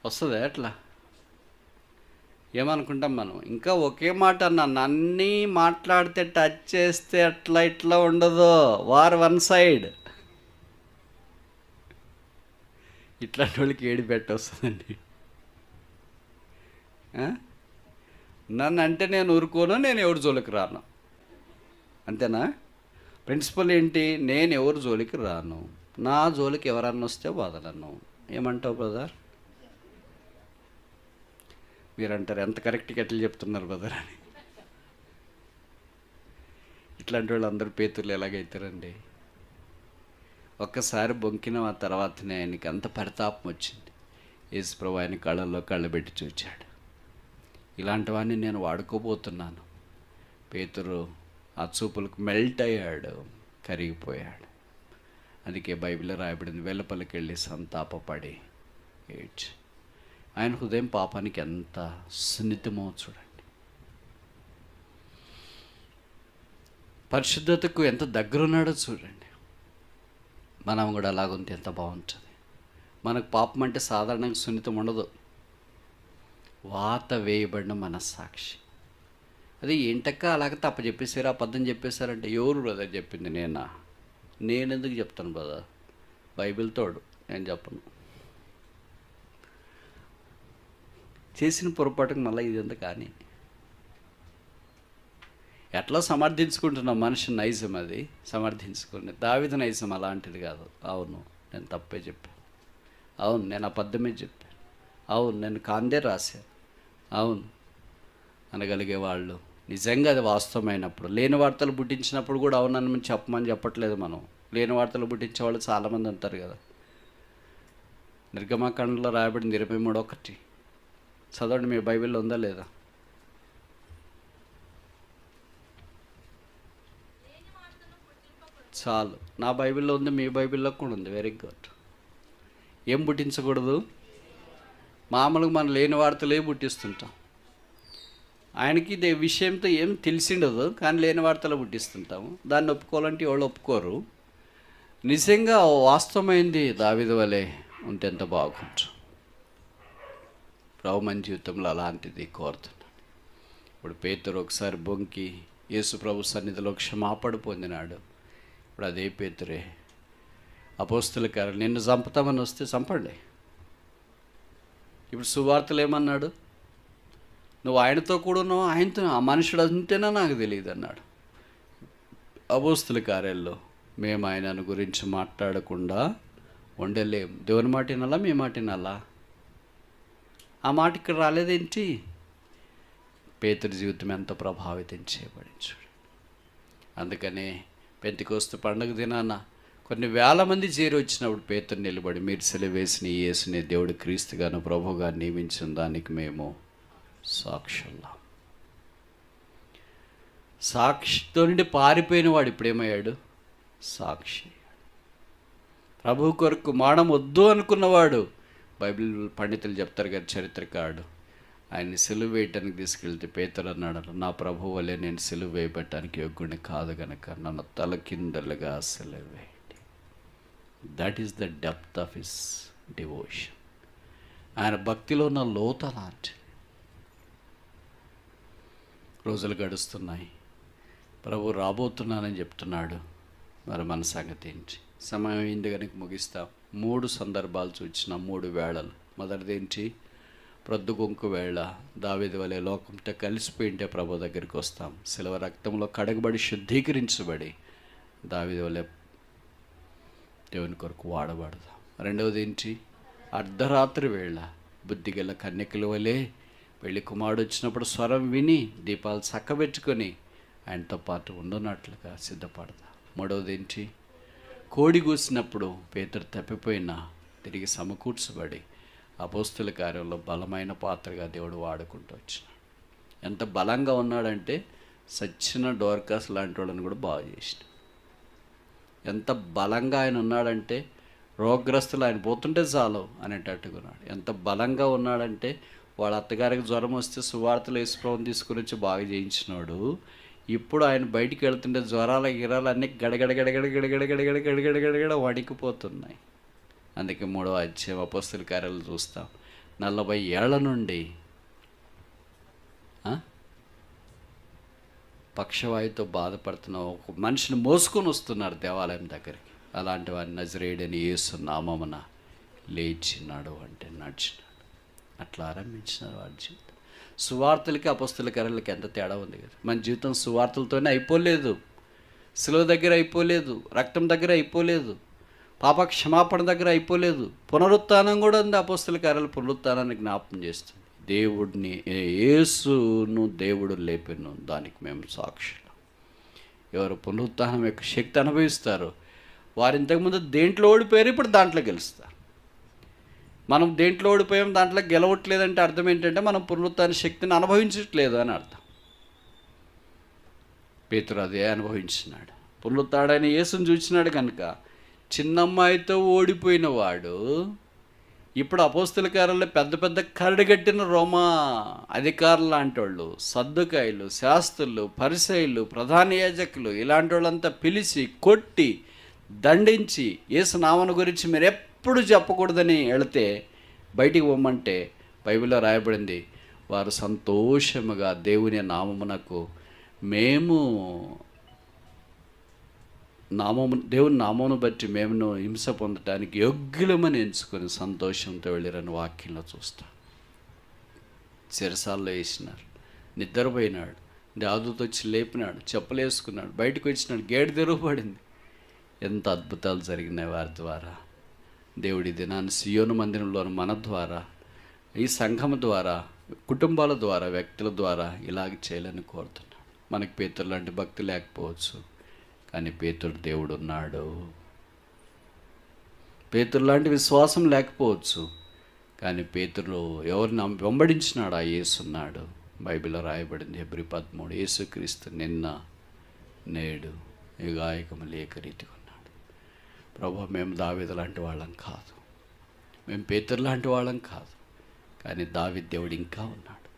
వస్తుందా అట్లా? ఏమనుకుంటాం మనం? ఇంకా ఒకే మాట అన్నాను, అన్నీ మాట్లాడితే టచ్ చేస్తే అట్లా ఇట్లా ఉండదు, వార్ వన్ సైడ్. ఇట్లాంటి వాళ్ళకి ఏడు పెట్ట వస్తుందండి. నన్ను అంటే నేను ఊరుకోను, నేను ఎవరి జోలికి రాను. అంతేనా? ప్రిన్సిపల్ ఏంటి? నేను ఎవరి జోలికి రాను, నా జోలికి ఎవరన్నా వస్తే వదలను. ఏమంటావు బ్రదర్? మీరంటారు ఎంత కరెక్ట్గా ఎట్లా చెప్తున్నారు బ్రదర్ అని. ఇట్లాంటి వాళ్ళు అందరూ పేతులు ఎలాగైతారండి? ఒక్కసారి బొంకిన ఆ తర్వాతనే ఆయనకి అంత పరితాపం వచ్చింది. యేసుప్రభు ఆయన కళ్ళల్లో కళ్ళు పెట్టి చూచాడు. ఇలాంటి వాడిని నేను వాడుకోబోతున్నాను. పేతురు ఆ చూపులకు మెల్ట్ అయ్యాడు, కరిగిపోయాడు. అందుకే బైబిల్లో రాయబడింది, వెలుపలికి వెళ్ళి సంతాపపడి ఏడ్చి. ఆయన హృదయం పాపానికి ఎంత సున్నితమో చూడండి, పరిశుద్ధతకు ఎంత దగ్గరున్నాడో చూడండి. మనం కూడా అలాగుంటే ఎంత బాగుంటుంది. మనకు పాపం అంటే సాధారణంగా సున్నితం ఉండదు, వాత వేయబడిన మనస్సాక్షి. అది ఏంటక్క అలాగ తప్ప చెప్పేశారు, అబద్ధం చెప్పేశారంటే ఎవరు బ్రదర్ చెప్పింది? నేను ఎందుకు చెప్తాను బ్రదర్? బైబిల్ తోడు, నేను చెప్పను. చేసిన పొరపాటుకు మళ్ళీ ఇదంతా కానీ ఎట్లా సమర్థించుకుంటున్నాం? మనిషి నైజం అది, సమర్థించుకుని. దావీదు నైజం అలాంటిది కాదు. అవును నేను తప్పే చెప్పాను, అవును నేను అబద్ధమే చెప్పాను, అవును నేను కాందే రాశాను, అవును అనగలిగే వాళ్ళు నిజంగా అది వాస్తవమైనప్పుడు. లేని వార్తలు పుట్టించినప్పుడు కూడా అవునని చెప్పమని చెప్పట్లేదు మనం. లేని వార్తలు పుట్టించే వాళ్ళు చాలామంది ఉంటారు కదా. నిర్గమకాండలో రాయబడింది 23:1 చదవండి. మీ బైబిల్లో ఉందా లేదా? చాలు, నా బైబిల్లో ఉంది, మీ బైబిల్లో కూడా ఉంది. Very good. ఏం పుట్టించకూడదు? మామూలుగా మనం లేని వార్తలే పుట్టిస్తుంటాం. ఆయనకి ఇదే విషయంతో ఏం తెలిసిండదు, కానీ లేని వార్తలు పుట్టిస్తుంటాము. దాన్ని ఒప్పుకోవాలంటే వాళ్ళు ఒప్పుకోరు. నిజంగా వాస్తవమైంది దావీదు వలె ఉంటే ఎంత బాగుంటుంది. ప్రభు మన జీవితంలో అలాంటిది కోరుతున్నాను. ఇప్పుడు పేతురు ఒకసారి బొంకి యేసు ప్రభు సన్నిధిలో క్షమాపణ పొందినాడు. ఇప్పుడు అదే పేతురే అపోస్తుల కార్యాలు, నిన్ను చంపుతామని వస్తే చంపండి. ఇప్పుడు సువార్తలు ఏమన్నాడు? నువ్వు ఆయనతో కూడా ఉన్నావు, ఆయనతో ఆ మనుషుడు అంతేనా నాకు తెలియదు అన్నాడు. అపోస్తుల కార్యాల్లో మేము ఆయనను గురించి మాట్లాడకుండా ఉండలేం. దేవుని మాట వినాలా, మీ మాట వినాలా? ఆ మాట ఇక్కడ రాలేదేంటి? పేతురు జీవితం ఎంత ప్రభావితం చేయబడింది. అందుకనే పెంతెకొస్తు పండుగ దినాన కొన్ని వేల మంది చేరి వచ్చినప్పుడు పేతురు నిలబడి, మీరు సెలవు వేసిన ఈ యేసుని దేవుడు క్రీస్తుగాను ప్రభువుగా నియమించిన దానికి మేము సాక్షుల్లా. సాక్షితో నుండి పారిపోయిన వాడు ఇప్పుడేమయ్యాడు? సాక్షి. ప్రభు కొరకు మాడం వద్దు అనుకున్నవాడు, బైబిల్ పండితులు చెప్తారు కదా, చరిత్రకారుడు, ఆయన్ని సిలువ వేయటానికి తీసుకెళ్తే పేతురు అన్నాడు, నా ప్రభు వల్లే నేను సిలువ వేయబట్టడానికి యోగ్యుని కాదు కనుక నన్ను తలకిందలుగా సిలువ వేయండి. That is the depth of his devotion. ఆయన భక్తిలో ఉన్న లోతు అలాంటి. రోజులు గడుస్తున్నాయి, ప్రభు రాబోతున్నానని చెప్తున్నాడు. మరి మన సంగతి ఏంటి? సమయం అయింది కనుక ముగిస్తాం. 3 సందర్భాలు చూసిన 3 వేళలు. మొదటిదేంటి? ప్రొద్దుగుంకు వేళ దావీదు వలె లోకంతో కలిసిపోయింటే ప్రభు దగ్గరికి వస్తాం. శిలువ రక్తంలో కడగబడి శుద్ధీకరించబడి దావీదు వలె దేవుని కొరకు వాడబడదాం. రెండవది ఏంటి? అర్ధరాత్రి వేళ బుద్ధిగల కన్యకల వలె పెళ్లి కుమారుడు వచ్చినప్పుడు స్వరం విని దీపాలు చక్కబెట్టుకొని ఆయనతో పాటు ఉండనట్లుగా సిద్ధపడదాం. మూడవది ఏంటి? కోడి కూసినప్పుడు పేతురు తప్పిపోయినా తిరిగి సమకూర్చబడి అపోస్తుల కార్యంలో బలమైన పాత్రగా దేవుడు వాడుకుంటూ వచ్చినాడు. ఎంత బలంగా ఉన్నాడంటే సచ్చిన డోర్కాస్ లాంటి వాళ్ళని కూడా బాగు చేసినాడు. ఎంత బలంగా ఆయన ఉన్నాడంటే రోగగ్రస్తులు ఆయన పోతుంటే చాలు అనేటట్టుగా ఉన్నాడు. ఎంత బలంగా ఉన్నాడంటే వాళ్ళ అత్తగారికి జ్వరం వస్తే సువార్తలు యేసుప్రభుని తీసుకుని వచ్చి బాగా చేయించినాడు. ఇప్పుడు ఆయన బయటికి వెళ్తుంటే జ్వరాల గిరాలు అన్నీ గడగడ గడగడ గడగడ గడగడ గడగడ గడగడ వణికిపోతున్నాయి. అందుకే 3వ అధ్యాయం అపొస్తలుల కార్యాలు చూస్తాం. 40 ఏళ్ల నుండి పక్షవాయుతో బాధపడుతున్న ఒక మనిషిని మోసుకొని వస్తున్నారు దేవాలయం దగ్గరికి. అలాంటి వారిని నజరేయుడైన యేసు నామమున లేచినాడు అంటే నడిచినాడు. అట్లా ఆరంభించినారు వారి జీవితం. సువార్తలకి అపొస్తలుల కార్యాలకి ఎంత తేడా ఉంది కదా. మన జీవితం సువార్తలతోనే అయిపోలేదు, శిలువ దగ్గర అయిపోలేదు, రక్తం దగ్గర అయిపోలేదు, పాప క్షమాపణ దగ్గర అయిపోలేదు. పునరుత్థానం కూడా ఉంది. అపొస్తలుల కార్యాలు పునరుత్థానాన్ని జ్ఞాపకం చేస్తుంది. దేవుడిని యేసును దేవుడు లేపెను, దానికి మేము సాక్షులు. ఎవరు పునరుత్థానం యొక్క శక్తి అనుభవిస్తారో వారు ఇంతకుముందు దేంట్లో ఓడిపోయారు, ఇప్పుడు దాంట్లో గెలుస్తారు. మనం దేంట్లో ఓడిపోయాం, దాంట్లో గెలవట్లేదంటే అర్థం ఏంటంటే మనం పునరుత్థాన శక్తిని అనుభవించట్లేదు అని అర్థం. పేతురు అదే అనుభవించినాడు. పునరుత్థాడని యేసుని చూసినాడు కనుక చిన్నమ్మాయితో ఓడిపోయిన వాడు ఇప్పుడు అపొస్తలుల కార్యాల్లో పెద్ద పెద్ద కరడుగట్టిన రోమా అధికారులు లాంటి వాళ్ళు, సద్దుకాయలు, శాస్త్రులు, పరిసయ్యులు, ప్రధాన యాజకులు ఇలాంటి వాళ్ళంతా పిలిచి కొట్టి దండించి యేసు నామమును గురించి మీరు ఎప్పుడు చెప్పకూడదని వెళితే బయటికి పోమంటే బైబిల్లో రాయబడింది, వారు సంతోషముగా దేవుని నామమునకు మేము దేవుని నామమును బట్టి మేము హింస పొందడానికి యోగ్యులమని ఎంచుకొని సంతోషంతో వెళ్ళిరని వాక్యంలో చూస్తాం. చెరసాల్లో వేసినారు, నిద్రపోయినాడు, దాదుతో వచ్చి లేపినాడు, చెప్పులు వేసుకున్నాడు, బయటకు వచ్చినాడు, గేటు తెరవబడింది. ఎంత అద్భుతాలు జరిగినాయి వారి ద్వారా. దేవుడి దినాన్ని సియోను మందిరంలోని మన ద్వారా, ఈ సంఘం ద్వారా, కుటుంబాల ద్వారా, వ్యక్తుల ద్వారా ఇలాగ చేయాలని కోరుతున్నాడు. మనకి పేతురు లాంటి భక్తి లేకపోవచ్చు, కానీ పేతురు దేవుడు ఉన్నాడు. పేతురు లాంటి విశ్వాసం లేకపోవచ్చు, కానీ పేతురు ఎవరిని వెంబడించినాడు, ఆ యేసున్నాడు. బైబిల్లో రాయబడింది హెబ్రీ 13, యేసుక్రీస్తు నిన్న నేడు యుగాయుగములు ఏకరీతిగా ఉన్నాడు. ప్రభు మేము దావీదు లాంటి వాళ్ళం కాదు, మేము పేతురు లాంటి వాళ్ళం కాదు, కానీ దావీదు దేవుడు ఇంకా ఉన్నాడు,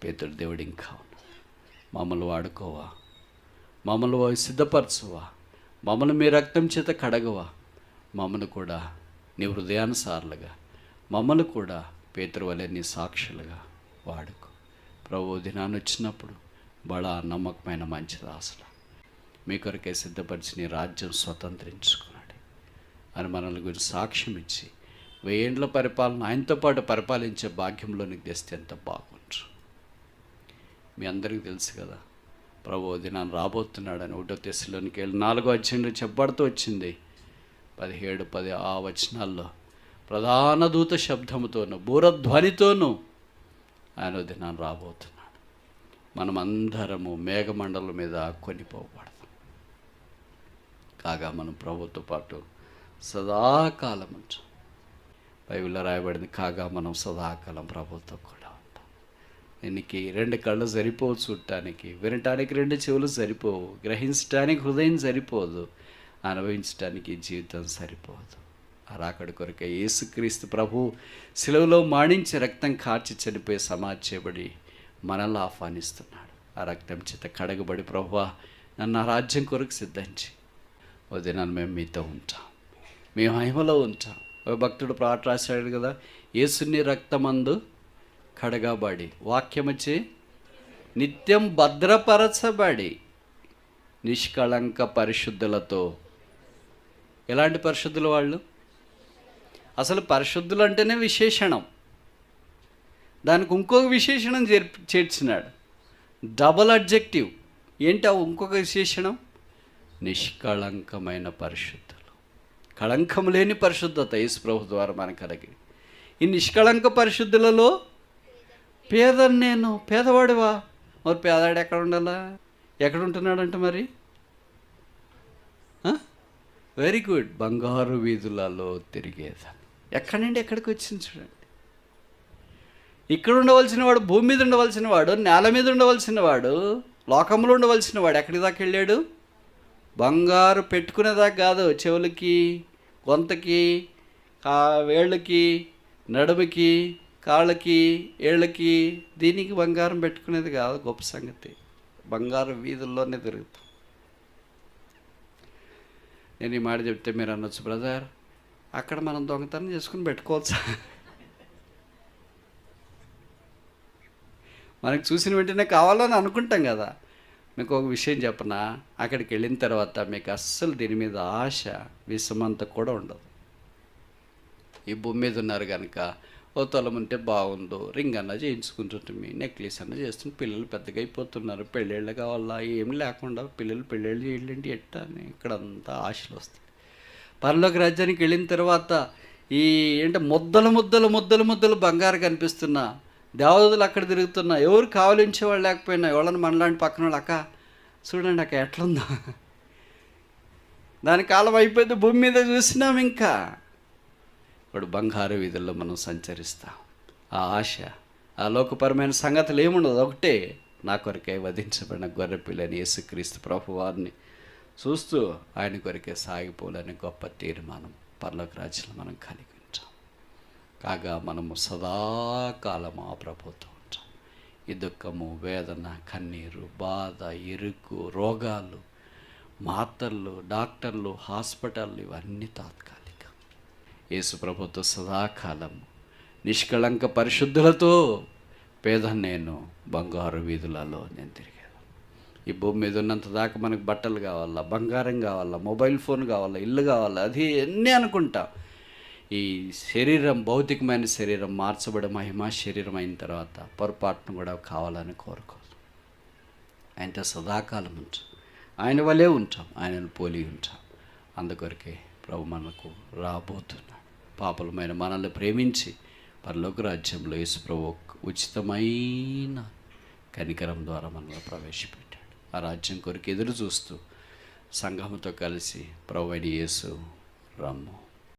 పేతురు దేవుడు ఇంకా ఉన్నాడు. మమ్మల్ని వాడుకోవా, మమ్మల్ని సిద్ధపరచువా, మమ్మల్ని మీ రక్తం చేత కడగవా, మమ్మల్ని కూడా నీ హృదయానుసారులుగా, మమ్మల్ని కూడా పేతురు వలె నీ సాక్షులుగా వాడుకో. ప్రభు దినాన్ని వచ్చినప్పుడు బడా నమ్మకమైన మంచి దాసుల మీ కొరకే సిద్ధపరిచి నీ రాజ్యం స్వతంత్రించుకున్నాడు అని మనల్ని గురించి సాక్ష్యం ఇచ్చి 1000 ఏండ్ల పరిపాలన ఆయనతో పాటు పరిపాలించే భాగ్యంలోనికి తెస్తే ఎంత బాగుంటు. మీ అందరికీ తెలుసు కదా, ప్రభు దినాన్ని రాబోతున్నాడని 1వ తెస్సలోనికైలు 4వ అధ్యాయంలో చెప్పబడుతూ వచ్చింది. 17, 10 ఆ వచనాల్లో ప్రధాన దూత శబ్దముతోనూ బూరధ్వనితోనూ ఆయన దినాన్ని రాబోతున్నాడు. మనమందరము మేఘమండలం మీద కొనిపోబడతాం. కాగా మనం ప్రభుతో పాటు సదాకాలం ఉంటాం. బైబిల్లో రాయబడింది, కాగా మనం సదాకాలం ప్రభుతో కూడా ఉంటాం. దీనికి 2 కళ్ళు సరిపోవు, చూడటానికి, వినటానికి 2 చెవులు సరిపోవు, గ్రహించడానికి హృదయం సరిపోదు, అనుభవించడానికి జీవితం సరిపోదు. ఆ రాకడ కొరకే యేసుక్రీస్తు ప్రభు శిలువలో మాణించి రక్తం కార్చి చనిపోయి సమాధి చేయబడి మనల్ని ఆహ్వానిస్తున్నాడు. ఆ రక్తం చేత కడగబడి ప్రభువా నన్ను ఆ రాజ్యం కొరకు సిద్ధించి ఉదయం మేము మీతో ఉంటాం, మేము మహిమలో ఉంటాం. ఒక భక్తుడు పాట రాశాడు కదా, యేసుని రక్తమందు కడగబడి వాక్యమొచ్చి నిత్యం భద్రపరచబడి నిష్కళంక పరిశుద్ధులతో. ఎలాంటి పరిశుద్ధులు వాళ్ళు? అసలు పరిశుద్ధులు అంటేనే విశేషణం, దానికి ఇంకొక విశేషణం చేర్చినాడు, డబల్ అడ్జెక్టివ్. ఏంటి ఆ ఇంకొక విశేషణం? నిష్కళంకమైన పరిశుద్ధులు. కళంకం లేని పరిశుద్ధత యేసు ప్రభు ద్వారా మనకు కలిగి. ఈ నిష్కళంక పరిశుద్ధులలో పేదని నేను. పేదవాడివా? మరి పేదవాడు ఎక్కడ ఉండాలా? ఎక్కడ ఉంటున్నాడంట మరి? వెరీ గుడ్, బంగారు వీధులలో తిరిగేదాన్ని. ఎక్కడి నుండి ఎక్కడికి వచ్చింది చూడండి. ఇక్కడ ఉండవలసిన వాడు, భూమి మీద ఉండవలసిన వాడు, నేల మీద ఉండవలసిన వాడు, లోకంలో ఉండవలసిన వాడు ఎక్కడి దాకా వెళ్ళాడు? బంగారు పెట్టుకునేదాకా కాదు, చెవులకి గొంతకి, వేళ్ళకి, నడుముకి, కాళ్ళకి, ఏళ్ళకి, దీనికి బంగారం పెట్టుకునేది కాదు గొప్ప సంగతి. బంగారం వీధుల్లోనే తిరుగుతాం. నేను ఈ మాట చెప్తే మీరు అనొచ్చు, బ్రదర్ అక్కడ మనం దొంగతనం చేసుకుని పెట్టుకోవచ్చా? మనకు చూసిన వెంటనే కావాలని అనుకుంటాం కదా. మీకు ఒక విషయం చెప్పనా, అక్కడికి వెళ్ళిన తర్వాత మీకు అస్సలు దీని మీద ఆశ విషమంత కూడా ఉండదు. ఈ భూమి మీద ఉన్నారు కనుక ఓ తొలం ఉంటే బాగుందో, రింగ్ అన్నా చేయించుకుంటుంటే, నెక్లెస్ అన్నా చేస్తుంటే, పిల్లలు పెద్దగా అయిపోతున్నారు, పెళ్ళిళ్ళు కావాలా, ఏం లేకుండా పిల్లలు పెళ్ళిళ్ళు చేయాలంటే ఎట్టా అని ఇక్కడంతా ఆశలు వస్తాయి. పరలోక రాజ్యానికి వెళ్ళిన తర్వాత ఈ ముద్దలు ముద్దలు ముద్దలు ముద్దలు బంగారు కనిపిస్తున్నా, దేవదూతలు అక్కడ తిరుగుతున్నా, ఎవరు కావలించేవాళ్ళు లేకపోయినా ఎవరన్నా మనలాంటి పక్కన వాళ్ళు, అక్క చూడండి అక్క ఎట్లుందా, దాని కాలం అయిపోయింది, భూమి మీద చూసినాం. ఇంకా ఇప్పుడు బంగారు వీధుల్లో మనం సంచరిస్తాం. ఆ ఆశ, ఆ లోకపరమైన సంగతులు ఏముండదు. ఒకటే, నా కొరకే వధించబడిన గొర్రెపిల్లని యేసుక్రీస్తు ప్రభువారిని చూస్తూ ఆయన కొరకే సాగిపోవాలని గొప్ప తీర్మానం పరలోక రాజ్యంలో మనం కలిగి ఉంటాం. కాగా మనము సదాకాలం ఆ ప్రభుతో ఉంటాం. ఈ దుఃఖము, వేదన, కన్నీరు, బాధ, ఇరుకు, రోగాలు, మాత్రలు, డాక్టర్లు, హాస్పిటళ్ళు ఇవన్నీ తాత్కాలిక. యేసు ప్రభుతో సదాకాలం నిష్కళంక పరిశుద్ధులతో పేద నేను బంగారు వీధులలో నేను తిరిగాను. ఈ భూమి మీద ఉన్నంత దాకా మనకు బట్టలు కావాలా, బంగారం కావాలా, మొబైల్ ఫోన్ కావాలా, ఇల్లు కావాలా, అది అన్నీ అనుకుంటా. ఈ శరీరం, భౌతికమైన శరీరం మార్చబడి మహిమా శరీరం అయిన తర్వాత పొరపాటును కూడా కావాలని కోరుకోదు. ఆయనతో సదాకాలం ఉంటాం, ఆయన వలే ఉంటాం, ఆయనను పోలి ఉంటాం. అందుకొరకే ప్రభు మనకు రాబోతున్నాడు. పాపలమైన మనల్ని ప్రేమించి పరలోక రాజ్యంలో యేసు ప్రభు ఉచితమైన కనికరం ద్వారా మనలో ప్రవేశపెట్టాడు. ఆ రాజ్యం కొరకు ఎదురు చూస్తూ సంఘముతో కలిసి ప్రభువైన యేసు రమ్ము.